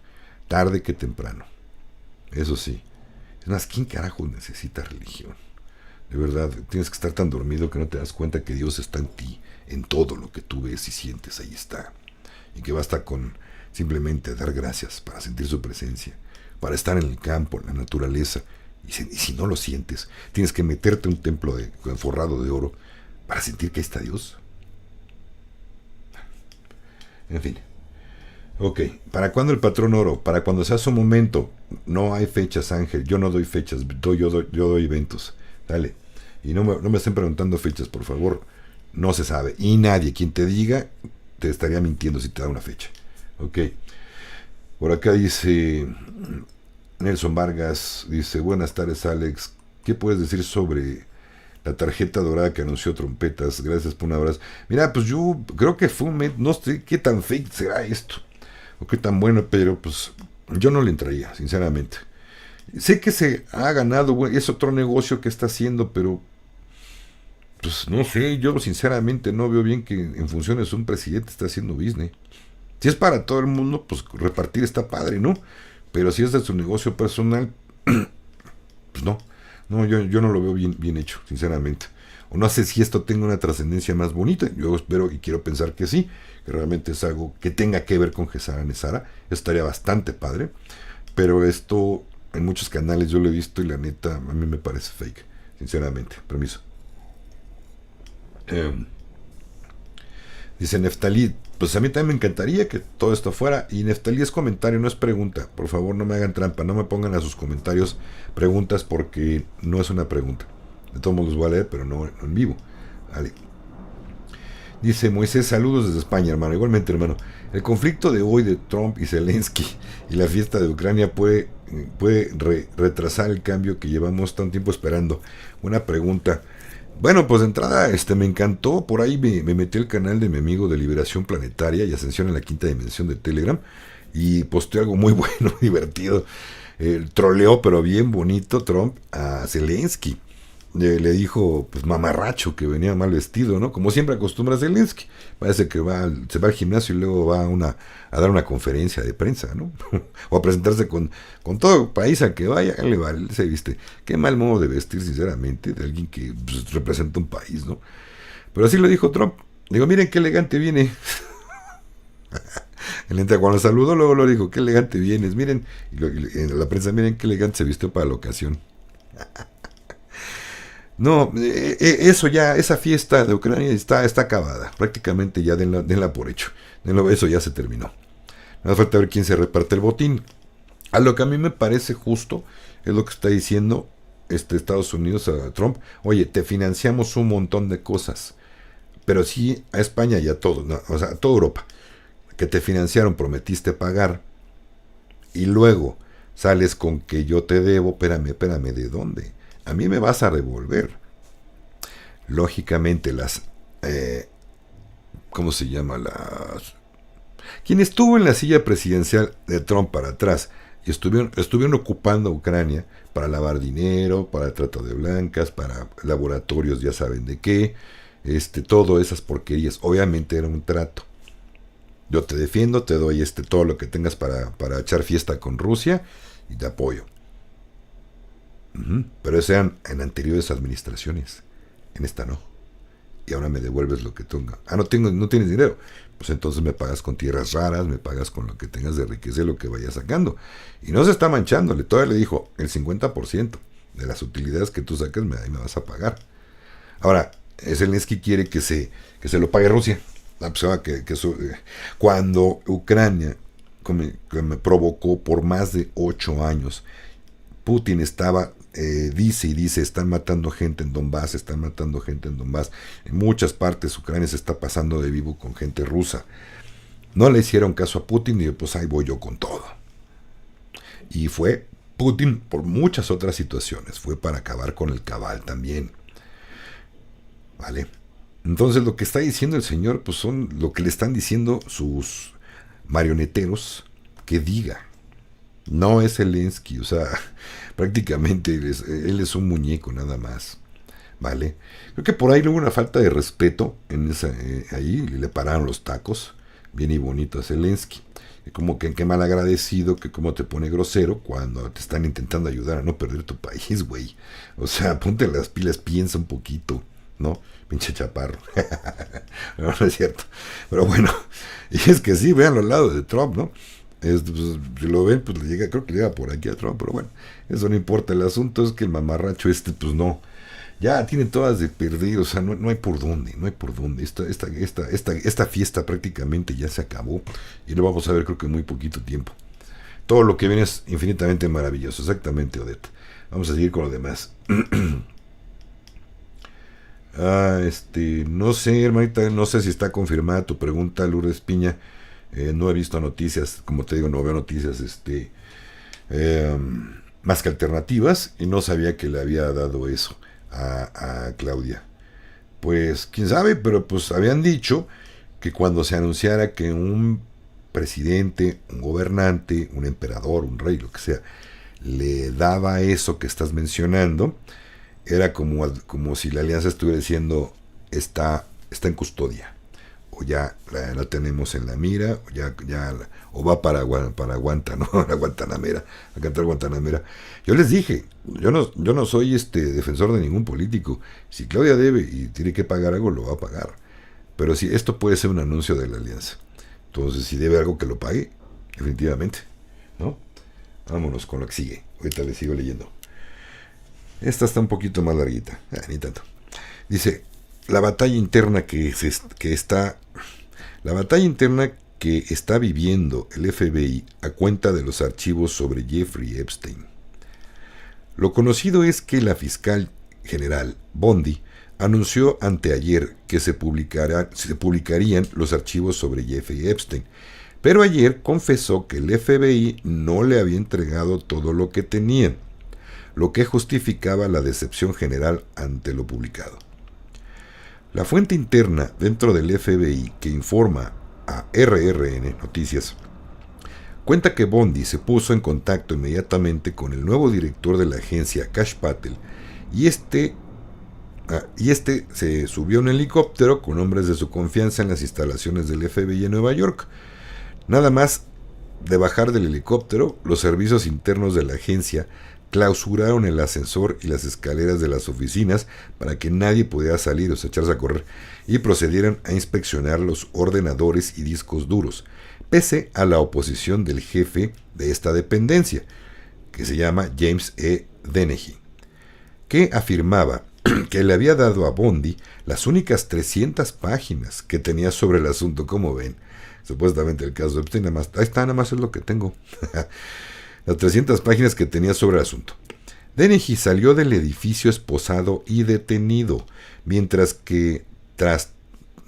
Tarde que temprano. Eso sí. Es más, ¿quién carajo necesita religión? De verdad, tienes que estar tan dormido que no te das cuenta que Dios está en ti, en todo lo que tú ves y sientes, ahí está. Y que basta con simplemente dar gracias para sentir su presencia, para estar en el campo, en la naturaleza, Y si no lo sientes, tienes que meterte a un templo forrado de oro para sentir que ahí está Dios. En fin. Ok, ¿para cuándo el patrón oro? Para cuando sea su momento. No hay fechas, Ángel. Yo no doy fechas, yo doy eventos. Dale. Y no me estén preguntando fechas, por favor. No se sabe. Y nadie, quien te diga, te estaría mintiendo si te da una fecha. Ok. Por acá dice Nelson Vargas, dice, buenas tardes, Alex. ¿Qué puedes decir sobre la tarjeta dorada que anunció Trompetas? Gracias por un abrazo. Mira, pues yo creo que fue no sé qué tan fake será esto, o qué tan bueno, pero pues yo no le entraría, sinceramente. Sé que se ha ganado, güey, es otro negocio que está haciendo, pero pues no sé, yo sinceramente no veo bien que en funciones un presidente está haciendo business. Si es para todo el mundo, pues repartir está padre, ¿no? Pero si es de su negocio personal, pues no. No, yo no lo veo bien hecho, sinceramente. O no sé si esto tenga una trascendencia más bonita. Yo espero y quiero pensar que sí, que realmente es algo que tenga que ver con Gesara Nesara. Estaría bastante padre. Pero esto en muchos canales yo lo he visto y la neta a mí me parece fake, sinceramente. Permiso. Dice Neftalí, pues a mí también me encantaría que todo esto fuera. Y Neftalí es comentario, no es pregunta. Por favor, no me hagan trampa, no me pongan a sus comentarios preguntas porque no es una pregunta. De todos modos los voy a leer, pero no en vivo. Vale. Dice Moisés, saludos desde España, hermano. Igualmente, hermano. El conflicto de hoy de Trump y Zelensky y la fiesta de Ucrania puede retrasar el cambio que llevamos tanto tiempo esperando. Una pregunta. Bueno, pues de entrada me encantó. Por ahí me metí al canal de mi amigo de Liberación Planetaria y Ascensión en la Quinta Dimensión de Telegram y posteó algo muy bueno, divertido. Troleó, pero bien bonito, Trump a Zelensky. Le dijo, pues mamarracho, que venía mal vestido, ¿no? Como siempre acostumbra Zelensky. Parece que se va al gimnasio y luego va a dar una conferencia de prensa, ¿no? O a presentarse con todo país al que vaya, le vale, se viste. Qué mal modo de vestir, sinceramente, de alguien que pues, representa un país, ¿no? Pero así lo dijo Trump. Digo, miren qué elegante viene. Cuando saludó, luego lo dijo, qué elegante vienes, miren. Y en la prensa, miren qué elegante se vistió para la ocasión. No, eso ya, esa fiesta de Ucrania está acabada. Prácticamente ya denla por hecho. Eso ya se terminó. No hace falta ver quién se reparte el botín. A lo que a mí me parece justo es lo que está diciendo Estados Unidos a Trump. Oye, te financiamos un montón de cosas. Pero sí a España y a todo, ¿no? O sea, a toda Europa. Que te financiaron, prometiste pagar. Y luego sales con que yo te debo. Espérame, ¿de dónde? A mí me vas a revolver. Lógicamente ¿cómo se llama? Quien estuvo en la silla presidencial de Trump para atrás y estuvieron ocupando Ucrania para lavar dinero, para trata de blancas, para laboratorios, ya saben de qué, todo esas porquerías. Obviamente era un trato. Yo te defiendo, te doy todo lo que tengas para echar fiesta con Rusia y te apoyo. Pero eso eran en anteriores administraciones. En esta no. Y ahora me devuelves lo que tenga. No tienes dinero. Pues entonces me pagas con tierras raras, me pagas con lo que tengas de riqueza y lo que vayas sacando. Y no se está manchándole. Todavía le dijo, el 50% de las utilidades que tú sacas me vas a pagar. Ahora, Zelensky quiere que se lo pague Rusia. Cuando Ucrania me provocó por más de 8 años, Putin estaba dice, están matando gente en Donbass, en muchas partes Ucrania se está pasando de vivo con gente rusa. No le hicieron caso a Putin y pues ahí voy yo con todo. Y fue Putin por muchas otras situaciones, fue para acabar con el cabal también. ¿Vale? Entonces lo que está diciendo el señor, pues son lo que le están diciendo sus marioneteros que diga. No es Zelensky, o sea, prácticamente él es un muñeco nada más, ¿vale? Creo que por ahí hubo una falta de respeto ahí le pararon los tacos, bien y bonito a Zelensky. Como que mal agradecido, que como te pone grosero cuando te están intentando ayudar a no perder tu país, güey. O sea, ponte las pilas, piensa un poquito, ¿no? Pinche chaparro. No es cierto. Pero bueno, y es que sí, vean los lados de Trump, ¿no? Pues, si lo ven, pues le llega, creo que le llega por aquí a Trump, pero bueno, eso no importa. El asunto es que el mamarracho pues no, ya tiene todas de perder, o sea, no hay por dónde, no hay por dónde. Esta fiesta prácticamente ya se acabó y lo vamos a ver creo que en muy poquito tiempo. Todo lo que viene es infinitamente maravilloso, exactamente, Odette. Vamos a seguir con lo demás. No sé, hermanita, no sé si está confirmada tu pregunta, Lourdes Piña. No he visto noticias, como te digo, no veo noticias, eh, más que alternativas, y no sabía que le había dado eso a Claudia. Pues quién sabe, pero pues habían dicho que cuando se anunciara que un presidente, un gobernante, un emperador, un rey, lo que sea, le daba eso que estás mencionando, era como si la alianza estuviera diciendo está en custodia, o ya la tenemos en la mira, o va para Guantánamo, a Guantanamera, a cantar Guantanamera. Yo les dije, yo no soy defensor de ningún político. Si Claudia debe y tiene que pagar algo, lo va a pagar. Pero si esto puede ser un anuncio de la alianza. Entonces, si debe algo, que lo pague, definitivamente, ¿no? Vámonos con lo que sigue. Ahorita le sigo leyendo. Esta está un poquito más larguita, ni tanto. Dice, la batalla interna la batalla interna que está viviendo el FBI a cuenta de los archivos sobre Jeffrey Epstein. Lo conocido es que la fiscal general Bondi anunció anteayer que se publicarían los archivos sobre Jeffrey Epstein, pero ayer confesó que el FBI no le había entregado todo lo que tenían, lo que justificaba la decepción general ante lo publicado. La fuente interna dentro del FBI que informa a RRN Noticias cuenta que Bondi se puso en contacto inmediatamente con el nuevo director de la agencia, Kash Patel, y este se subió a un helicóptero con hombres de su confianza en las instalaciones del FBI en Nueva York. Nada más de bajar del helicóptero, los servicios internos de la agencia clausuraron el ascensor y las escaleras de las oficinas para que nadie pudiera salir o echarse a correr, y procedieron a inspeccionar los ordenadores y discos duros, pese a la oposición del jefe de esta dependencia, que se llama James E. Dennehy, que afirmaba que le había dado a Bondi las únicas 300 páginas que tenía sobre el asunto. Como ven, supuestamente el caso de Epstein, ahí está, nada más es lo que tengo. Las 300 páginas que tenía sobre el asunto. Dennehy salió del edificio esposado y detenido, mientras que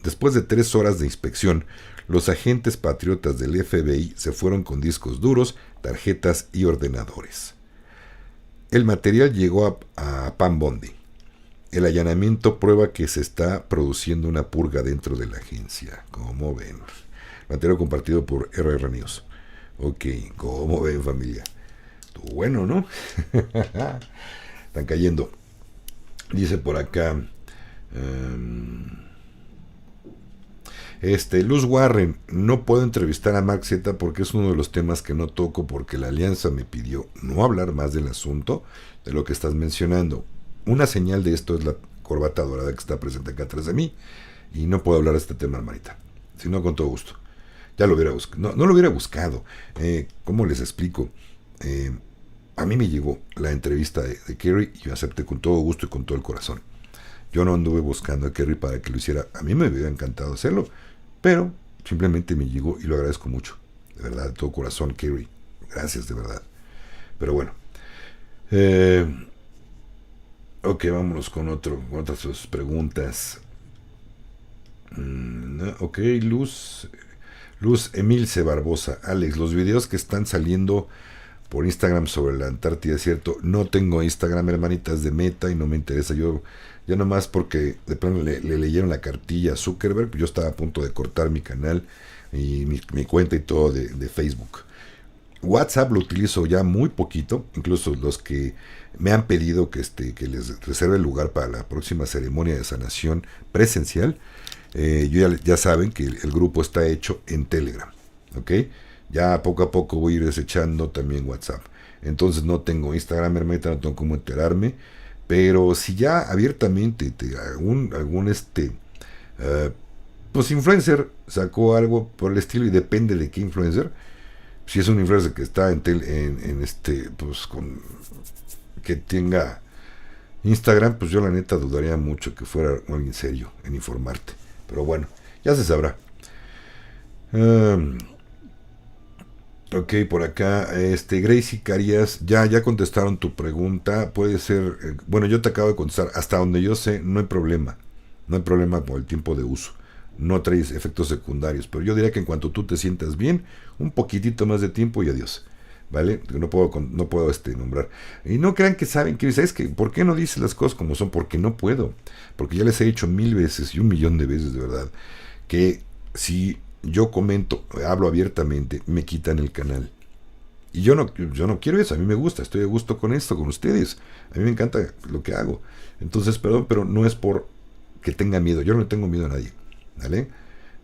después de 3 horas de inspección, los agentes patriotas del FBI se fueron con discos duros, tarjetas y ordenadores. El material llegó a Pam Bondi. El allanamiento prueba que se está produciendo una purga dentro de la agencia. Como ven. Material compartido por RR News. Ok, como ven, familia. Estuvo bueno, ¿no? Están cayendo. Dice por acá. Luz Warren, no puedo entrevistar a Mark Z porque es uno de los temas que no toco, porque la alianza me pidió no hablar más del asunto de lo que estás mencionando. Una señal de esto es la corbata dorada que está presente acá atrás de mí, y no puedo hablar de este tema, hermanita. Si no, con todo gusto. Ya lo hubiera buscado. No lo hubiera buscado. ¿Cómo les explico? A mí me llegó la entrevista de Kerry y yo acepté con todo gusto y con todo el corazón. Yo no anduve buscando a Kerry para que lo hiciera. A mí me hubiera encantado hacerlo, pero simplemente me llegó y lo agradezco mucho. De verdad, de todo corazón, Kerry. Gracias, de verdad. Pero bueno. Ok, vámonos con otras preguntas. Ok, Luz Emilce Barbosa. Alex, los videos que están saliendo por Instagram sobre la Antártida, ¿es cierto? No tengo Instagram, hermanitas, de Meta, y no me interesa. Yo ya nomás porque de pronto le leyeron la cartilla a Zuckerberg, yo estaba a punto de cortar mi canal y mi cuenta y todo de Facebook. WhatsApp lo utilizo ya muy poquito, incluso los que me han pedido que les reserve el lugar para la próxima ceremonia de sanación presencial. Ya saben que el grupo está hecho en Telegram, ¿ok? Ya poco a poco voy a ir desechando también WhatsApp. Entonces no tengo Instagram, hermanita, no tengo cómo enterarme. Pero si ya abiertamente algún pues influencer sacó algo por el estilo, y depende de qué influencer, Si es un influencer que está en pues que tenga Instagram, pues yo la neta dudaría mucho que fuera alguien serio en informarte. Pero bueno, ya se sabrá. Ok, por acá, Gracie Carías, ya contestaron tu pregunta, puede ser, bueno, yo te acabo de contestar, hasta donde yo sé, no hay problema, no hay problema por el tiempo de uso, no traes efectos secundarios, pero yo diría que en cuanto tú te sientas bien, un poquitito más de tiempo y adiós, ¿vale? No puedo nombrar. Y no crean que saben, que ¿sabes qué? ¿Por qué no dices las cosas como son? Porque no puedo, porque ya les he dicho 1000 veces y 1,000,000 de veces, de verdad, que si yo comento, hablo abiertamente, me quitan el canal. Y yo no quiero eso, a mí me gusta, estoy a gusto con esto, con ustedes. A mí me encanta lo que hago. Entonces, perdón, pero no es por que tenga miedo, yo no le tengo miedo a nadie, ¿vale?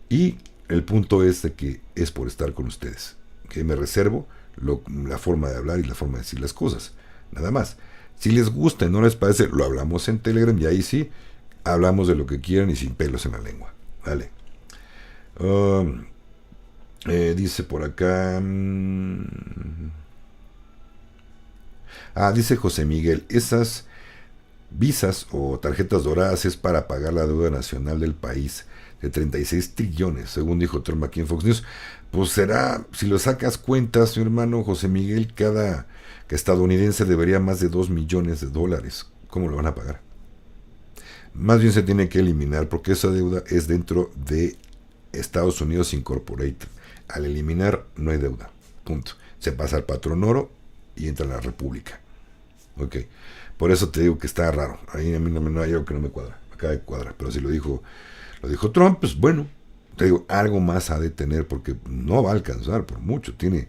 Y el punto es de que es por estar con ustedes, que me reservo la forma de hablar y la forma de decir las cosas, nada más. Si les gusta y no les parece, lo hablamos en Telegram y ahí sí, hablamos de lo que quieran y sin pelos en la lengua, ¿vale? Dice por acá. Dice José Miguel, esas visas o tarjetas doradas es para pagar la deuda nacional del país de 36 trillones, según dijo Trump aquí en Fox News. Pues será, si lo sacas cuentas, mi hermano José Miguel, cada estadounidense debería más de 2 millones de dólares. ¿Cómo lo van a pagar? Más bien se tiene que eliminar porque esa deuda es dentro de Estados Unidos Incorporated. Al eliminar no hay deuda, punto. Se pasa al patrón oro y entra a la república. Ok, por eso te digo que está raro. Ahí a mí no hay algo que no me cuadra, me acaba de cuadrar. Pero si lo dijo Trump, pues bueno, te digo, algo más ha de tener porque no va a alcanzar por mucho. Tiene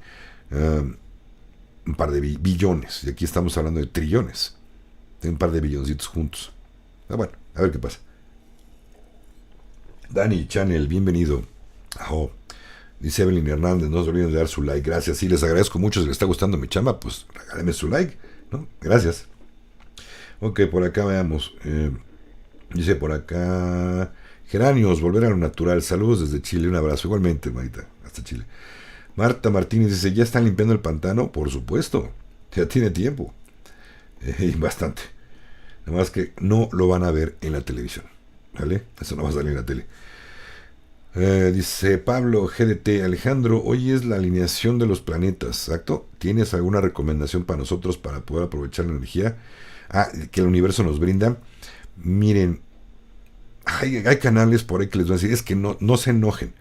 un par de billones y aquí estamos hablando de trillones. Tiene un par de billoncitos juntos. Bueno, a ver qué pasa. Dani Channel, bienvenido. Dice Evelyn Hernández, no se olviden de dar su like, gracias. Sí, les agradezco mucho, si les está gustando mi chamba, pues regálenme su like, ¿no? Gracias. Ok, por acá veamos. Dice por acá, Geranios, volver a lo natural. Saludos desde Chile, un abrazo. Igualmente, Marita, hasta Chile. Marta Martínez dice, ¿ya están limpiando el pantano? Por supuesto, ya tiene tiempo. Y bastante. Nada más que no lo van a ver en la televisión, ¿vale? Eso no va a salir en la tele. Dice Pablo GDT, Alejandro, hoy es la alineación de los planetas, ¿exacto? ¿Tienes alguna recomendación para nosotros para poder aprovechar la energía que el universo nos brinda? Miren, hay canales por ahí que les voy a decir, es que no se enojen.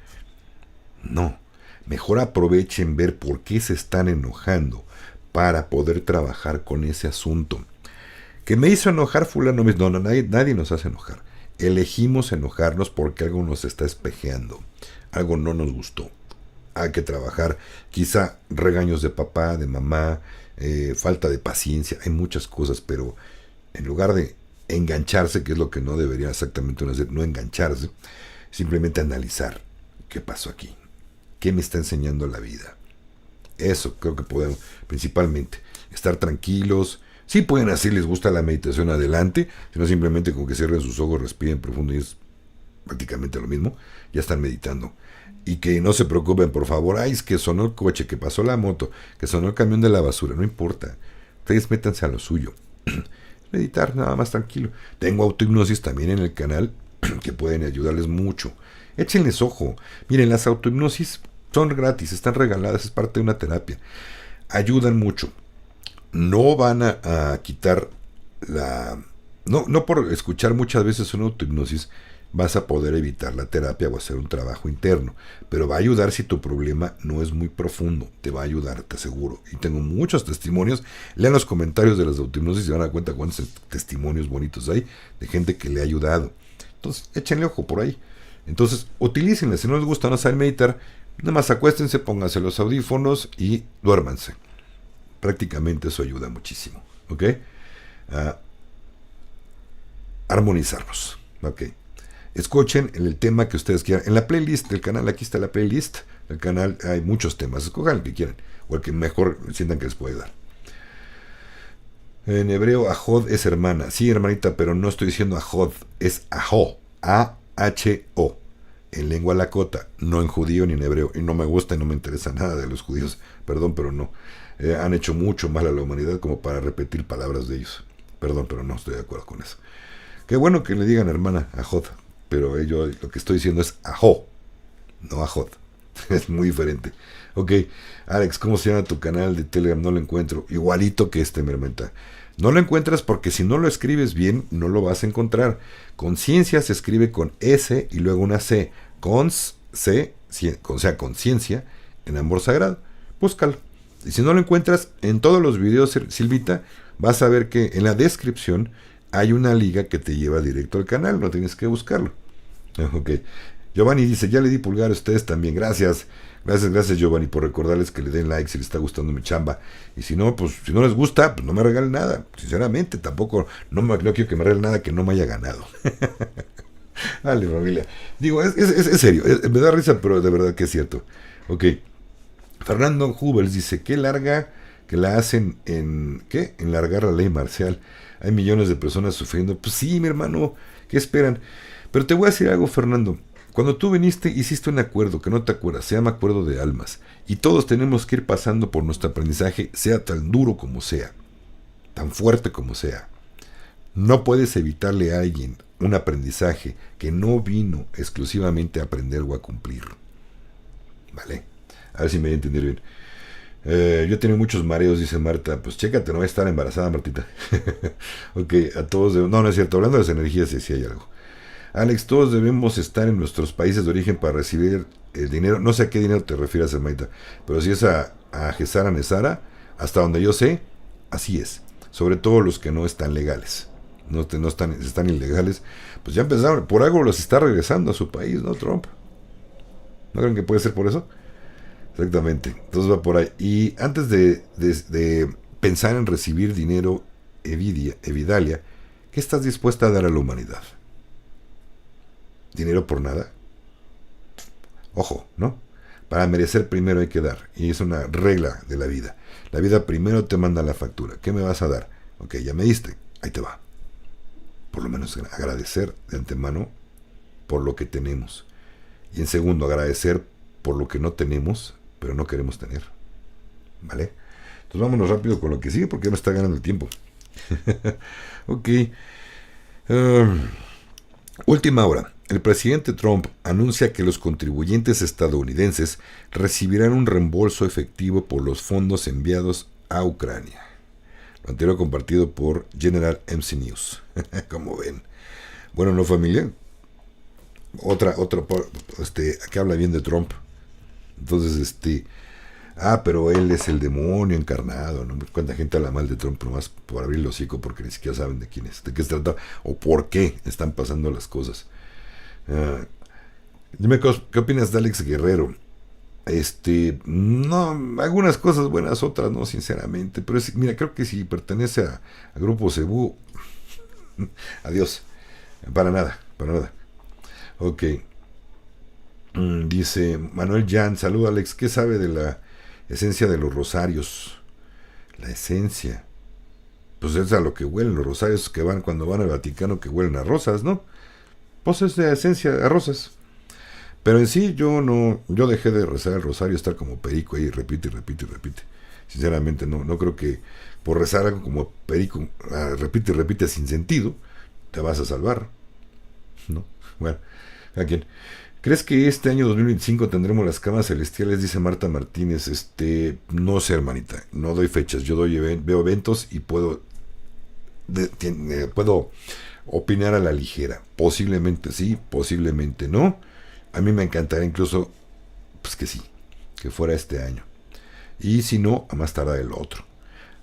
No, mejor aprovechen ver por qué se están enojando para poder trabajar con ese asunto. Que me hizo enojar fulano, no, nadie nos hace enojar. Elegimos enojarnos porque algo nos está espejeando, algo no nos gustó. Hay que trabajar, quizá regaños de papá, de mamá, falta de paciencia, hay muchas cosas, pero en lugar de engancharse, que es lo que no debería exactamente uno hacer, no engancharse, simplemente analizar qué pasó aquí, qué me está enseñando la vida. Eso creo que podemos, principalmente, estar tranquilos. Sí pueden hacer, les gusta la meditación, adelante, sino simplemente con que cierren sus ojos, respiren profundo y es prácticamente lo mismo, ya están meditando. Y que no se preocupen, por favor, es que sonó el coche, que pasó la moto, que sonó el camión de la basura, no importa, ustedes métanse a lo suyo. Meditar, nada más tranquilo. Tengo autohipnosis también en el canal, que pueden ayudarles mucho. Échenles ojo, miren, las autohipnosis son gratis, están regaladas, es parte de una terapia, ayudan mucho. No van a quitar no por escuchar muchas veces una autohipnosis vas a poder evitar la terapia o hacer un trabajo interno, pero va a ayudar si tu problema no es muy profundo, te va a ayudar, te aseguro. Y tengo muchos testimonios, lean los comentarios de las autohipnosis y se van a dar cuenta cuántos testimonios bonitos hay de gente que le ha ayudado. Entonces, échenle ojo por ahí. Entonces, utilícenla, si no les gusta, no saben meditar, nada más acuéstense, pónganse los audífonos y duérmanse. Prácticamente eso ayuda muchísimo, ¿ok? Armonizarnos, ¿ok? Escuchen el tema que ustedes quieran. En la playlist del canal, aquí está la playlist del canal, hay muchos temas, escojan el que quieran, o el que mejor sientan que les puede dar. En hebreo, Ahod es hermana. Sí, hermanita, pero no estoy diciendo Ahod, es Aho, A-H-O. en lengua lakota, no en judío ni en hebreo. Y no me gusta y no me interesa nada de los judíos, perdón, pero no. Han hecho mucho mal a la humanidad como para repetir palabras de ellos. Perdón, pero no estoy de acuerdo con eso. Qué bueno que le digan hermana a Jod, pero yo lo que estoy diciendo es ajo, no a Jod. Es muy diferente. Ok, Alex, ¿cómo se llama tu canal de Telegram? No lo encuentro. Igualito que este, Mermenta. No lo encuentras porque si no lo escribes bien, no lo vas a encontrar. Conciencia se escribe con S y luego una C. O sea, conciencia en amor sagrado. Búscalo. Y si no lo encuentras, en todos los videos, Silvita, vas a ver que en la descripción hay una liga que te lleva directo al canal. No tienes que buscarlo. Ok. Giovanni dice, ya le di pulgar a ustedes también. Gracias. Gracias Giovanni por recordarles que le den like si les está gustando mi chamba. Y si no, pues si no les gusta, pues no me regalen nada. Sinceramente, tampoco, no quiero que me regalen nada que no me haya ganado. Dale, familia. Digo, es serio, me da risa, pero de verdad que es cierto. Ok. Fernando Hubers dice, qué larga que la hacen en, ¿qué? En largar la ley marcial. Hay millones de personas sufriendo. Pues sí, mi hermano, ¿qué esperan? Pero te voy a decir algo, Fernando. Cuando tú viniste, hiciste un acuerdo que no te acuerdas, se llama acuerdo de almas. Y todos tenemos que ir pasando por nuestro aprendizaje, sea tan duro como sea, tan fuerte como sea. No puedes evitarle a alguien un aprendizaje que no vino exclusivamente a aprender o a cumplir. ¿Vale? A ver si me voy a entender bien. Yo he tenido muchos mareos, dice Marta. Pues chécate, no voy a estar embarazada, Martita. Ok, a todos... No, no es cierto. Hablando de las energías, sí hay algo. Alex, todos debemos estar en nuestros países de origen para recibir el dinero. No sé a qué dinero te refieres, hermanita, pero si es a Gesara Nesara, hasta donde yo sé, así es. Sobre todo los que no están legales. No están ilegales. Pues ya empezaron. Por algo los está regresando a su país, ¿no, Trump? ¿No creen que puede ser por eso? Exactamente. Entonces va por ahí. Y antes de pensar en recibir dinero, Evidalia, ¿qué estás dispuesta a dar a la humanidad? ¿Dinero por nada? Ojo, ¿no? Para merecer primero hay que dar. Y es una regla de la vida. La vida primero te manda la factura. ¿Qué me vas a dar? Ok, ya me diste. Ahí te va. Por lo menos agradecer de antemano por lo que tenemos. Y en segundo, agradecer por lo que no tenemos, pero no queremos tener. ¿Vale? Entonces vámonos rápido con lo que sigue porque ya me está ganando el tiempo. Ok. Última hora. El presidente Trump anuncia que los contribuyentes estadounidenses recibirán un reembolso efectivo por los fondos enviados a Ucrania. Lo anterior compartido por General MC News. Como ven. Bueno, ¿no, familia? Otra, que habla bien de Trump. Entonces, pero él es el demonio encarnado, ¿no? ¿Cuánta gente habla mal de Trump nomás por abrir el hocico porque ni siquiera saben de quién es, de qué se trata o por qué están pasando las cosas? Dime, ¿qué opinas de Alex Guerrero? No, algunas cosas buenas, otras no, sinceramente, pero mira, creo que si pertenece a Grupo Cebú, adiós, para nada. Ok. Dice Manuel Jan, saluda Alex, ¿qué sabe de la esencia de los rosarios? La esencia, pues es a lo que huelen los rosarios que van cuando van al Vaticano, que huelen a rosas, ¿no? Pues es de esencia a rosas. Pero en sí yo dejé de rezar el rosario, estar como perico ahí, repite. Sinceramente no creo que por rezar algo como perico, repite sin sentido, te vas a salvar, ¿no? Bueno, ¿a quién? ¿Crees que este año 2025 tendremos las camas celestiales? Dice Marta Martínez. No sé, hermanita, no doy fechas, yo veo eventos y puedo opinar a la ligera. Posiblemente sí, posiblemente no. A mí me encantaría incluso, pues que sí, que fuera este año. Y si no, a más tardar el otro.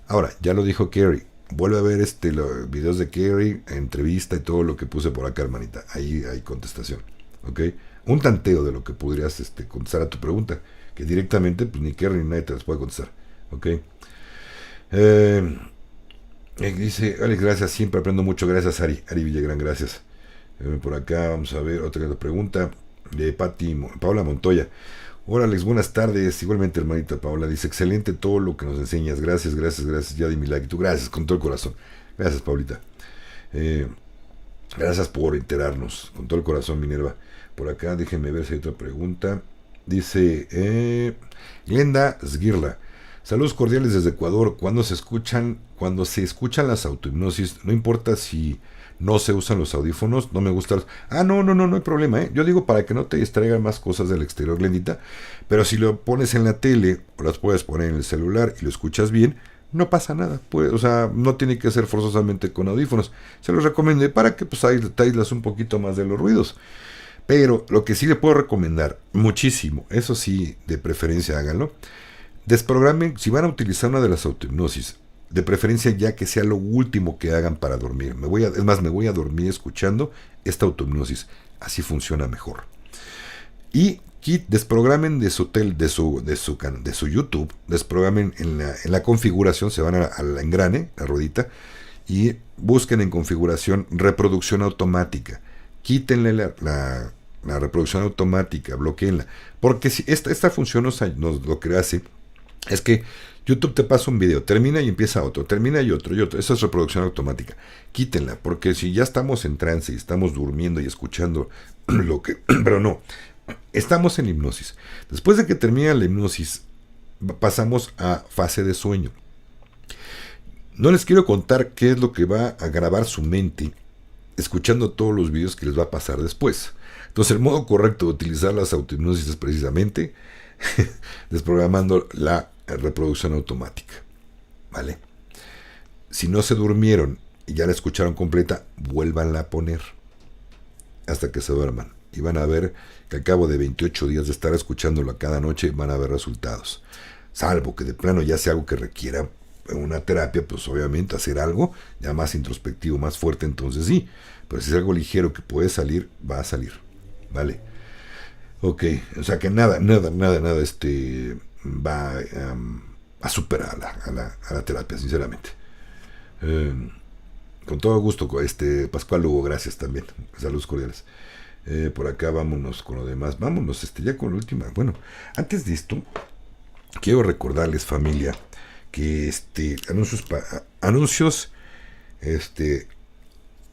Ahora, ya lo dijo Kerry. Vuelve a ver los videos de Kerry, entrevista y todo lo que puse por acá, hermanita. Ahí hay contestación. ¿Ok? Un tanteo de lo que podrías contestar a tu pregunta. Que directamente, pues ni Kerry ni nadie te las puede contestar. ¿Ok? Dice Alex, gracias, siempre aprendo mucho. Gracias, Ari Villagrán, gracias. Por acá, vamos a ver otra pregunta de Paula Montoya. Hola Alex, buenas tardes. Igualmente, hermanita Paula, dice, excelente todo lo que nos enseñas. Gracias, ya di mi like. Tú, gracias, con todo el corazón. Gracias, Paulita. Gracias por enterarnos, con todo el corazón, Minerva. Por acá, déjenme ver si hay otra pregunta. Dice Glenda Sgirla. Saludos cordiales desde Ecuador. Cuando se escuchan las autohipnosis, no importa si no se usan los audífonos, no me gustan los... Ah, no hay problema, ¿eh? Yo digo para que no te distraigan más cosas del exterior, Glendita, pero si lo pones en la tele o las puedes poner en el celular y lo escuchas bien, no pasa nada, pues, o sea, no tiene que ser forzosamente con audífonos. Se los recomendé para que pues te aíslas un poquito más de los ruidos. Pero lo que sí le puedo recomendar muchísimo, eso sí, de preferencia háganlo, desprogramen, si van a utilizar una de las autohipnosis, de preferencia ya que sea lo último que hagan para dormir. Me voy a dormir escuchando esta autohipnosis, así funciona mejor. Y desprogramen de su YouTube, desprogramen en la configuración, se van al engrane, la ruedita, y busquen en configuración reproducción automática. Quítenle la reproducción automática, bloqueenla, porque si esta función nos lo que hace es que YouTube te pasa un video, termina y empieza otro, termina y otro, eso es reproducción automática. Quítenla, porque si ya estamos en trance y estamos durmiendo y escuchando pero no, estamos en hipnosis. Después de que termina la hipnosis, pasamos a fase de sueño. No les quiero contar qué es lo que va a grabar su mente escuchando todos los videos que les va a pasar después. Entonces el modo correcto de utilizar las autohipnosis es precisamente desprogramando la reproducción automática. ¿Vale? Si no se durmieron y ya la escucharon completa, vuélvanla a poner hasta que se duerman. Y van a ver que al cabo de 28 días de estar escuchándolo cada noche van a ver resultados. Salvo que de plano ya sea algo que requiera una terapia, pues obviamente hacer algo ya más introspectivo, más fuerte, entonces sí. Pero si es algo ligero que puede salir, va a salir. ¿Vale? Ok, o sea que nada va a superar a la terapia, sinceramente. Con todo gusto, Pascual Hugo, gracias también. Saludos cordiales. Por acá vámonos con lo demás. Vámonos ya con la última. Bueno, antes de esto, quiero recordarles, familia, que anuncios,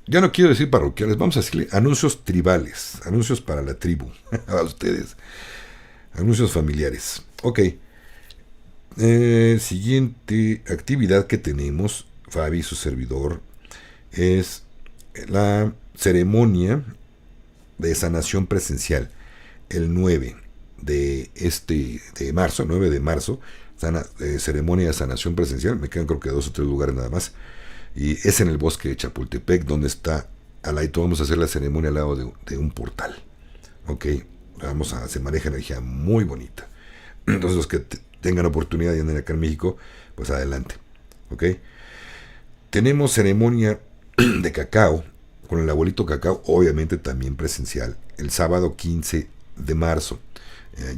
ya no quiero decir parroquiales, vamos a decirle anuncios tribales, anuncios para la tribu, a ustedes, anuncios familiares. Ok, siguiente actividad que tenemos, Fabi, su servidor, es la ceremonia de sanación presencial, el 9 de marzo, 9 de marzo, ceremonia de sanación presencial, me quedan creo que 2 o 3 lugares nada más, y es en el bosque de Chapultepec, donde está al lado, vamos a hacer la ceremonia al lado de un portal. Ok, se maneja energía muy bonita. Entonces los que tengan oportunidad de andar acá en México, pues adelante. Ok, tenemos ceremonia de cacao con el abuelito cacao, obviamente también presencial, el sábado 15 de marzo.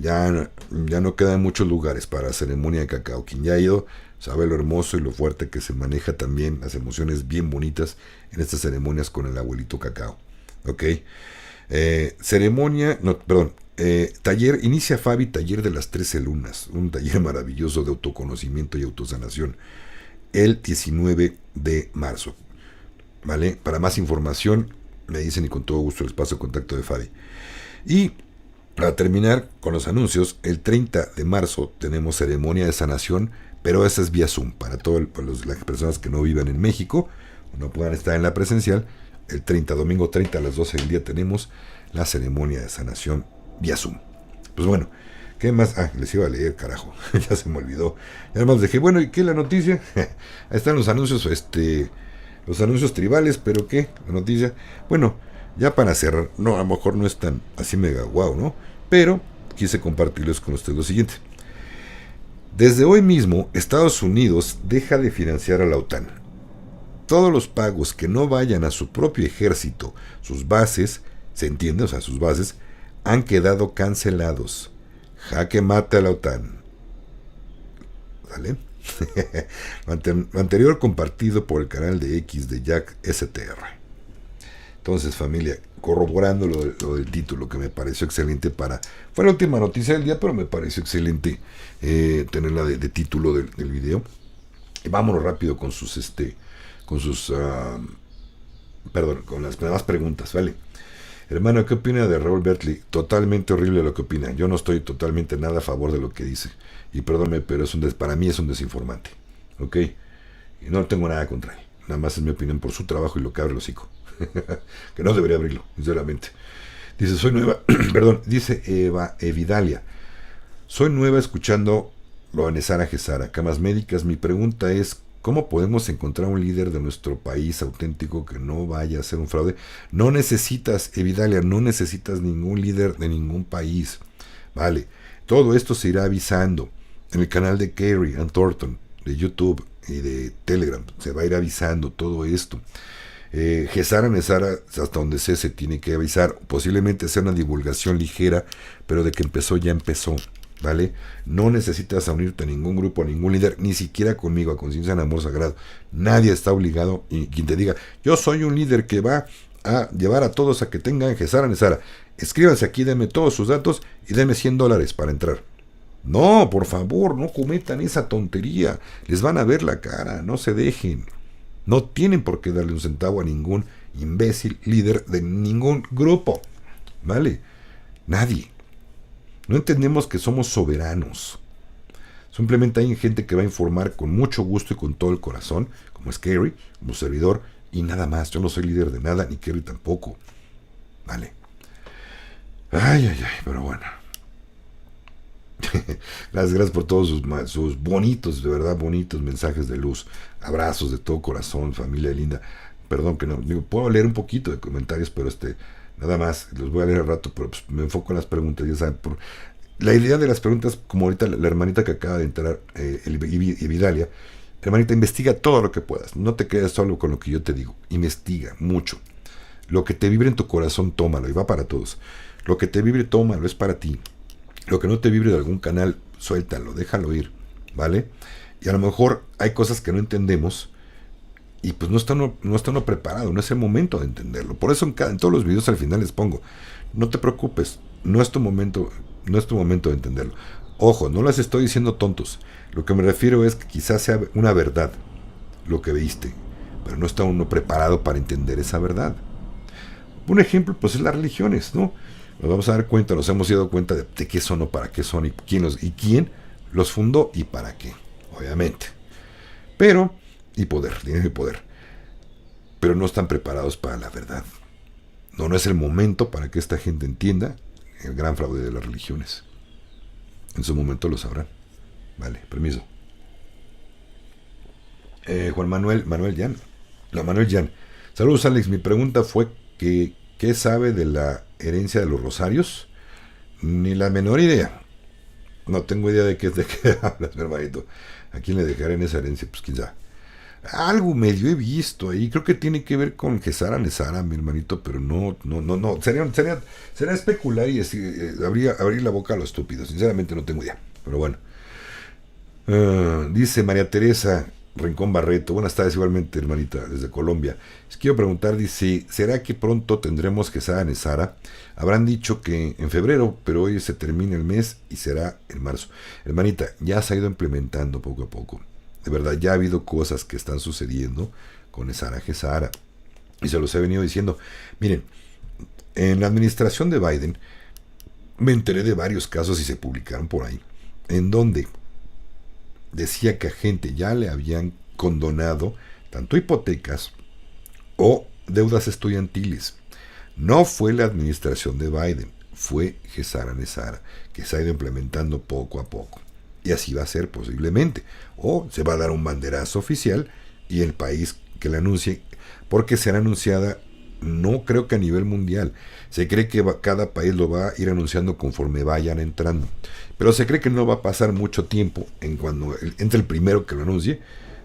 Ya no quedan muchos lugares para ceremonia de cacao. Quien ya ha ido sabe lo hermoso y lo fuerte que se maneja también, las emociones bien bonitas en estas ceremonias con el abuelito cacao. Ok, taller, inicia Fabi, taller de las 13 lunas, un taller maravilloso de autoconocimiento y autosanación, el 19 de marzo. ¿Vale? Para más información me dicen y con todo gusto les paso el contacto de Fabi. Y para terminar con los anuncios, el 30 de marzo tenemos ceremonia de sanación, pero esa es vía Zoom, para todas las personas que no vivan en México o no puedan estar en la presencial. El domingo 30 a las 12 del día tenemos la ceremonia de sanación vía Zoom. Pues bueno, ¿qué más? Les iba a leer, carajo, ya se me olvidó. Y además dije, bueno, ¿y qué la noticia? Ahí están los anuncios, los anuncios tribales, pero ¿qué? La noticia. Bueno, ya para cerrar, no, a lo mejor no es tan así mega guau, ¿no? Pero quise compartirles con ustedes lo siguiente. Desde hoy mismo, Estados Unidos deja de financiar a la OTAN. Todos los pagos que no vayan a su propio ejército, sus bases, ¿se entiende? O sea, sus bases, han quedado cancelados. Jaque mate a la OTAN. ¿Vale? Lo anterior compartido por el canal de X de Jack STR. Entonces, familia, corroborando lo del título, que me pareció excelente fue la última noticia del día, pero me pareció excelente tenerla de título del video. Y vámonos rápido con sus perdón, con las demás preguntas, ¿vale? Hermano, ¿qué opina de Raúl Bertley? Totalmente horrible lo que opina. Yo no estoy totalmente nada a favor de lo que dice. Y perdónme, pero para mí es un desinformante. ¿Ok? Y no tengo nada contra él. Nada más es mi opinión por su trabajo y lo que abre el hocico. Que no debería abrirlo, sinceramente. Dice, soy nueva, perdón, dice Evidalia. Soy nueva escuchando lo de Sara Gesara, camas médicas. Mi pregunta es, ¿cómo podemos encontrar un líder de nuestro país auténtico que no vaya a ser un fraude? No necesitas, Evidalia, no necesitas ningún líder de ningún país. Vale, todo esto se irá avisando en el canal de Kerry and Thornton, de YouTube y de Telegram. Se va a ir avisando todo esto. Gesara Nesara, hasta donde sé, se tiene que avisar. Posiblemente sea una divulgación ligera, pero de que empezó, ya empezó. ¿Vale? No necesitas unirte a ningún grupo, a ningún líder, ni siquiera conmigo, a Conciencia en Amor Sagrado. Nadie está obligado, y quien te diga, yo soy un líder que va a llevar a todos a que tengan Gesara Nesara, escríbanse aquí, denme todos sus datos y denme $100 para entrar. No, por favor, no cometan esa tontería. Les van a ver la cara, no se dejen. No tienen por qué darle un centavo a ningún imbécil líder de ningún grupo. ¿Vale? Nadie. No entendemos que somos soberanos. Simplemente hay gente que va a informar con mucho gusto y con todo el corazón, como es Kerry, como servidor, y nada más. Yo no soy líder de nada, ni Kerry tampoco. Vale. Ay, pero bueno. Gracias por todos sus bonitos, de verdad bonitos mensajes de luz. Abrazos de todo corazón, familia linda. Perdón que no, digo, puedo leer un poquito de comentarios, pero nada más, los voy a leer al rato, pero pues me enfoco en las preguntas, ya saben. La idea de las preguntas, como ahorita la hermanita que acaba de entrar, Evidalia, hermanita, investiga todo lo que puedas. No te quedes solo con lo que yo te digo. Investiga mucho. Lo que te vibre en tu corazón, tómalo, y va para todos. Lo que te vibre, tómalo, es para ti. Lo que no te vibre de algún canal, suéltalo, déjalo ir, ¿vale? Y a lo mejor hay cosas que no entendemos y pues no está uno preparado, no es el momento de entenderlo. Por eso en todos los videos al final les pongo, no te preocupes, no es tu momento de entenderlo. Ojo, no las estoy diciendo tontos. Lo que me refiero es que quizás sea una verdad lo que viste, pero no está uno preparado para entender esa verdad. Un ejemplo, pues es las religiones, ¿no? Nos vamos a dar cuenta, nos hemos dado cuenta de qué son o para qué son y quién los fundó y para qué, obviamente. Pero, tienen el poder. Pero no están preparados para la verdad. No es el momento para que esta gente entienda el gran fraude de las religiones. En su momento lo sabrán. Vale, permiso. Manuel Jan. Saludos, Alex. Mi pregunta fue que ¿qué sabe de la herencia de los rosarios? Ni la menor idea. No tengo idea de qué hablas, mi hermanito. ¿A quién le dejarán esa herencia? Pues quién sabe. Algo medio he visto ahí. Creo que tiene que ver con Gesara Nesara, mi hermanito, pero no. Sería especular y abrir la boca a lo estúpido. Sinceramente no tengo idea. Pero bueno. Dice María Teresa Rincón Barreto, buenas tardes igualmente, hermanita, desde Colombia. Les quiero preguntar, dice, ¿será que pronto tendremos Gesara Nesara? Habrán dicho que en febrero, pero hoy se termina el mes y será en marzo. Hermanita, ya se ha ido implementando poco a poco. De verdad, ya ha habido cosas que están sucediendo con Sara Gesara. Y se los he venido diciendo. Miren, en la administración de Biden, me enteré de varios casos y se publicaron por ahí, en donde decía que a gente ya le habían condonado tanto hipotecas o deudas estudiantiles. No fue la administración de Biden, fue Gesara Nesara, que se ha ido implementando poco a poco. Y así va a ser posiblemente. O se va a dar un banderazo oficial y el país que la anuncie, porque será anunciada, no creo que a nivel mundial. Se cree que cada país lo va a ir anunciando conforme vayan entrando. Pero se cree que no va a pasar mucho tiempo en cuando entre el primero que lo anuncie.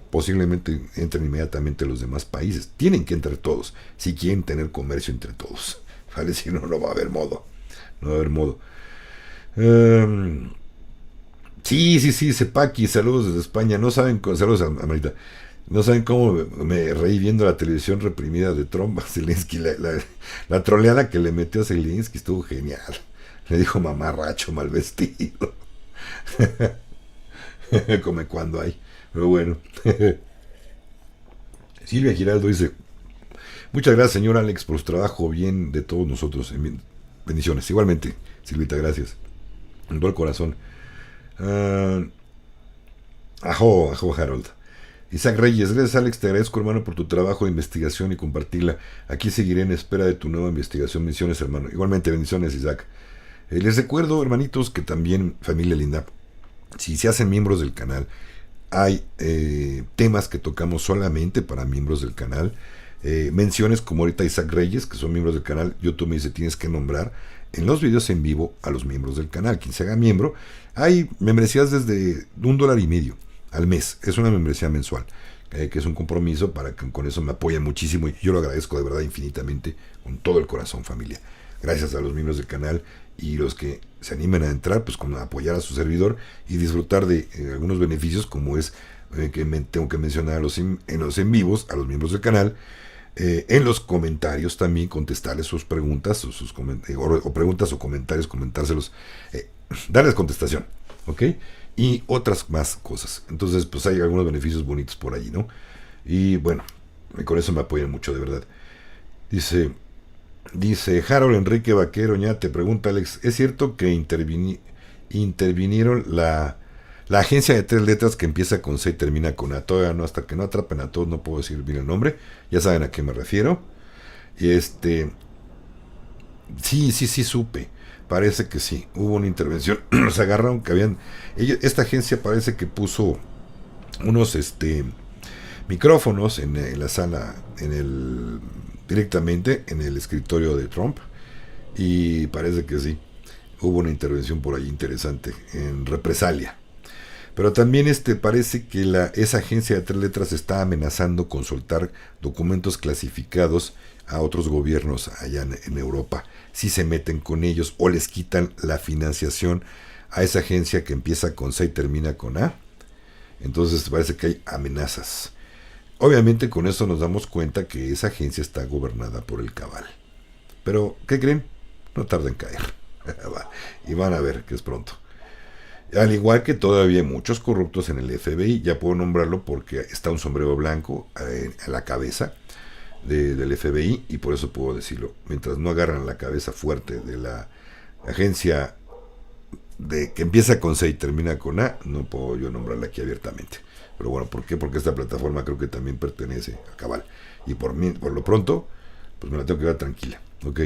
Posiblemente entren inmediatamente los demás países. Tienen que entrar todos, si quieren tener comercio entre todos. ¿Vale? Si no, no va a haber modo. No va a haber modo. Sí, Sepaki, saludos desde España. No saben, saludos a Marita. No saben cómo me reí viendo la televisión reprimida de Trump a Zelensky. La troleada que le metió a Zelensky estuvo genial. Le dijo mamarracho, mal vestido. Come cuando hay. Pero bueno. Silvia Giraldo dice, Muchas gracias, señor Alex, por su trabajo, bien de todos nosotros. Bendiciones. Igualmente, Silvita, gracias. En todo el corazón. Uh, ajo, Harold. Isaac Reyes, gracias Alex, te agradezco hermano por tu trabajo de investigación y compartirla. Aquí seguiré en espera de tu nueva investigación. Bendiciones hermano. Igualmente, bendiciones Isaac. Les recuerdo hermanitos que también, familia linda, si se hacen miembros del canal, hay temas que tocamos solamente para miembros del canal. Menciones como ahorita Isaac Reyes, que son miembros del canal. YouTube me dice tienes que nombrar en los videos en vivo a los miembros del canal. Quien se haga miembro, hay membresías desde $1.50 al mes. Es una membresía mensual, que es un compromiso para que con eso me apoyen muchísimo y yo lo agradezco de verdad infinitamente con todo el corazón, familia. Gracias a los miembros del canal y los que se animen a entrar, pues como apoyar a su servidor y disfrutar de algunos beneficios, como es que tengo que mencionar en los en vivos a los miembros del canal. En los comentarios también contestarles sus preguntas o preguntas o comentarios, comentárselos, darles contestación, ¿ok? Y otras más cosas. Entonces, pues hay algunos beneficios bonitos por allí, ¿no? Y bueno, con eso me apoyan mucho, de verdad. Dice Harold Enrique Vaquero, ya te pregunta Alex, ¿es cierto que intervinieron la agencia de 3 letras que empieza con C y termina con A? Todavía no, hasta que no atrapen a todos, no puedo decir bien el nombre. Ya saben a qué me refiero. Y sí, supe. Parece que sí, hubo una intervención. Nos agarraron que habían... esta agencia parece que puso unos micrófonos en la sala, directamente en el escritorio de Trump. Y parece que sí, hubo una intervención por ahí interesante, en represalia. Pero también parece que esa agencia de 3 letras está amenazando con soltar documentos clasificados a otros gobiernos allá en Europa, si se meten con ellos o les quitan la financiación a esa agencia que empieza con C y termina con A. Entonces parece que hay amenazas. Obviamente con eso nos damos cuenta que esa agencia está gobernada por el cabal. Pero, ¿qué creen? No tarda en caer. Y van a ver que es pronto. Al igual que todavía hay muchos corruptos en el FBI, ya puedo nombrarlo porque está un sombrero blanco a la cabeza del FBI y por eso puedo decirlo. Mientras no agarran la cabeza fuerte de la agencia que empieza con C y termina con A, no puedo yo nombrarla aquí abiertamente. Pero bueno, ¿por qué? Porque esta plataforma creo que también pertenece a Cabal. Y por lo pronto, pues me la tengo que dar tranquila, ¿ok?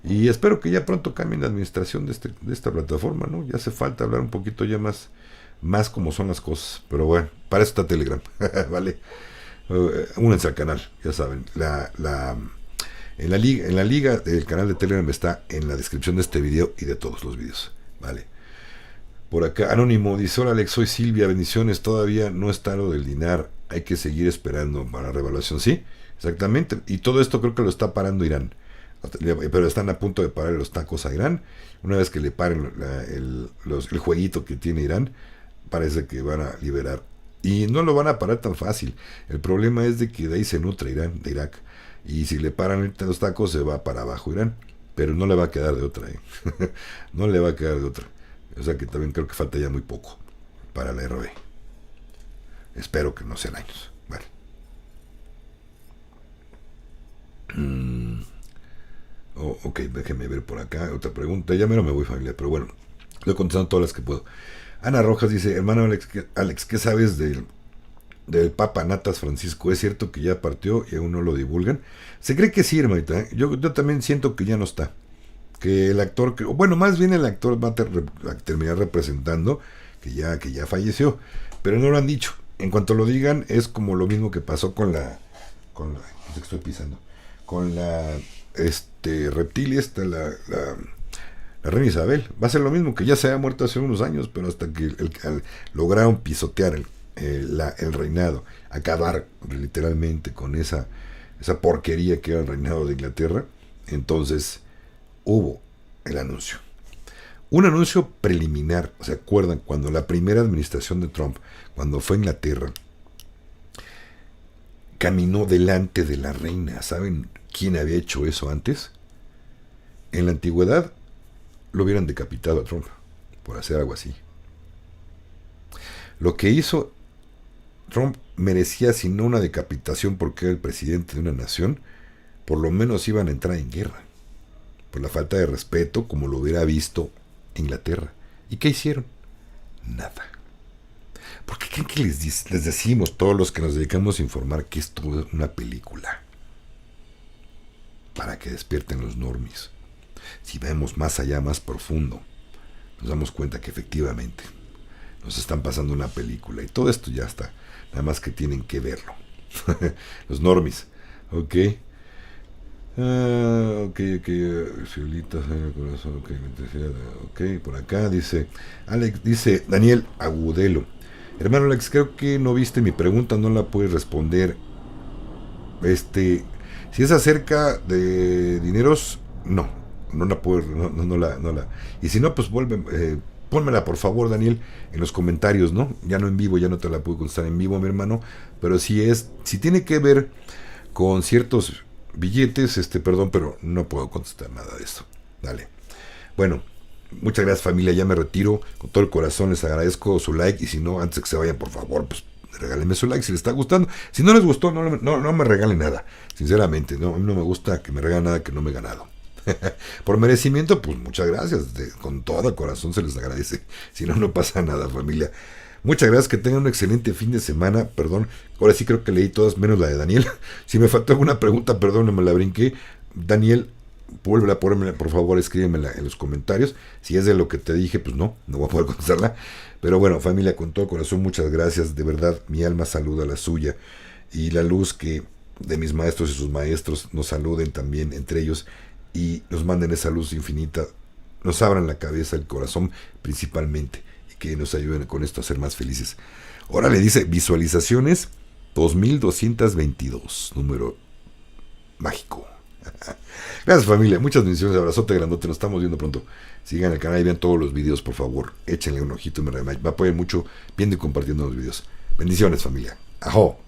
Y espero que ya pronto cambien la administración de esta plataforma, ¿no? Ya hace falta hablar un poquito ya más como son las cosas. Pero bueno, para eso está Telegram, ¿vale? Únanse al canal, ya saben. En la liga del canal de Telegram está en la descripción de este video y de todos los videos, ¿vale? Por acá, Anónimo dice: hola Alex, soy Silvia, bendiciones, todavía no está lo del dinar, hay que seguir esperando para la revaluación. Sí, exactamente, y todo esto creo que lo está parando Irán, pero están a punto de parar los tacos a Irán. Una vez que le paren el jueguito que tiene Irán, parece que van a liberar, y no lo van a parar tan fácil. El problema es de que de ahí se nutre Irán, de Irak, y si le paran los tacos se va para abajo Irán, pero no le va a quedar de otra, no le va a quedar de otra. O sea que también creo que falta ya muy poco para la RB. Espero que no sean años. Vale. Ok, déjenme ver por acá. Otra pregunta. Ya me voy, familia. Pero bueno, estoy contestando todas las que puedo. Ana Rojas dice: hermano Alex, ¿qué sabes del Papa Natas Francisco? ¿Es cierto que ya partió y aún no lo divulgan? Se cree que sí, hermanita. Yo también siento que ya no está. Que el actor, bueno, más bien el actor va a terminar representando que ya falleció, pero no lo han dicho. En cuanto lo digan, es como lo mismo que pasó con la no sé qué estoy pisando, con la reptilia la reina Isabel. Va a ser lo mismo, que ya se había muerto hace unos años, pero hasta que lograron pisotear el reinado, acabar literalmente con esa porquería que era el reinado de Inglaterra, entonces hubo el anuncio. Un anuncio preliminar. ¿Se acuerdan cuando la primera administración de Trump, cuando fue a Inglaterra, caminó delante de la reina? ¿Saben quién había hecho eso antes? En la antigüedad lo hubieran decapitado a Trump por hacer algo así. Lo que hizo Trump merecía, si no una decapitación porque era el presidente de una nación, por lo menos iban a entrar en guerra, por la falta de respeto como lo hubiera visto Inglaterra. ¿Y qué hicieron? Nada. ¿Por qué creen que les decimos todos los que nos dedicamos a informar que esto es una película? Para que despierten los normies. Si vemos más allá, más profundo, nos damos cuenta que efectivamente nos están pasando una película. Y todo esto ya está. Nada más que tienen que verlo. Los normies. Ok. Ok. Fiolita, corazón, ok, por acá dice Alex, dice Daniel Agudelo. Hermano Alex, creo que no viste mi pregunta, no la puedes responder. Si es acerca de dineros, no la puedo, no la. Y si no, pues vuelve, pónmela por favor, Daniel, en los comentarios, ¿no? Ya no en vivo, ya no te la puedo contestar en vivo, mi hermano, pero si tiene que ver con ciertos billetes, perdón, pero no puedo contestar nada de eso. Dale. Bueno, muchas gracias, familia, ya me retiro. Con todo el corazón les agradezco su like. Y si no, antes de que se vayan, por favor, pues regálenme su like si les está gustando. Si no les gustó, no me regalen nada. Sinceramente, no, a mí no me gusta que me regalen nada que no me he ganado. Por merecimiento, pues muchas gracias. Con todo el corazón se les agradece. Si no, no pasa nada, familia. Muchas gracias, que tengan un excelente fin de semana. Perdón, ahora sí creo que leí todas menos la de Daniel. Si me faltó alguna pregunta, perdón, no me la brinqué. Daniel, vuélvela a ponerme, por favor, escríbemela en los comentarios. Si es de lo que te dije, pues no voy a poder contestarla. Pero bueno, familia, con todo corazón, muchas gracias. De verdad, mi alma saluda la suya. Y la luz que de mis maestros y sus maestros nos saluden también entre ellos. Y nos manden esa luz infinita. Nos abran la cabeza, el corazón principalmente. Que nos ayuden con esto a ser más felices. Ahora le dice visualizaciones 2222, número mágico. Gracias, familia, muchas bendiciones, abrazote grandote, nos estamos viendo pronto. Sigan el canal y vean todos los videos, por favor. Échenle un ojito, me apoyen mucho viendo y compartiendo los videos. Bendiciones, familia. Ajo.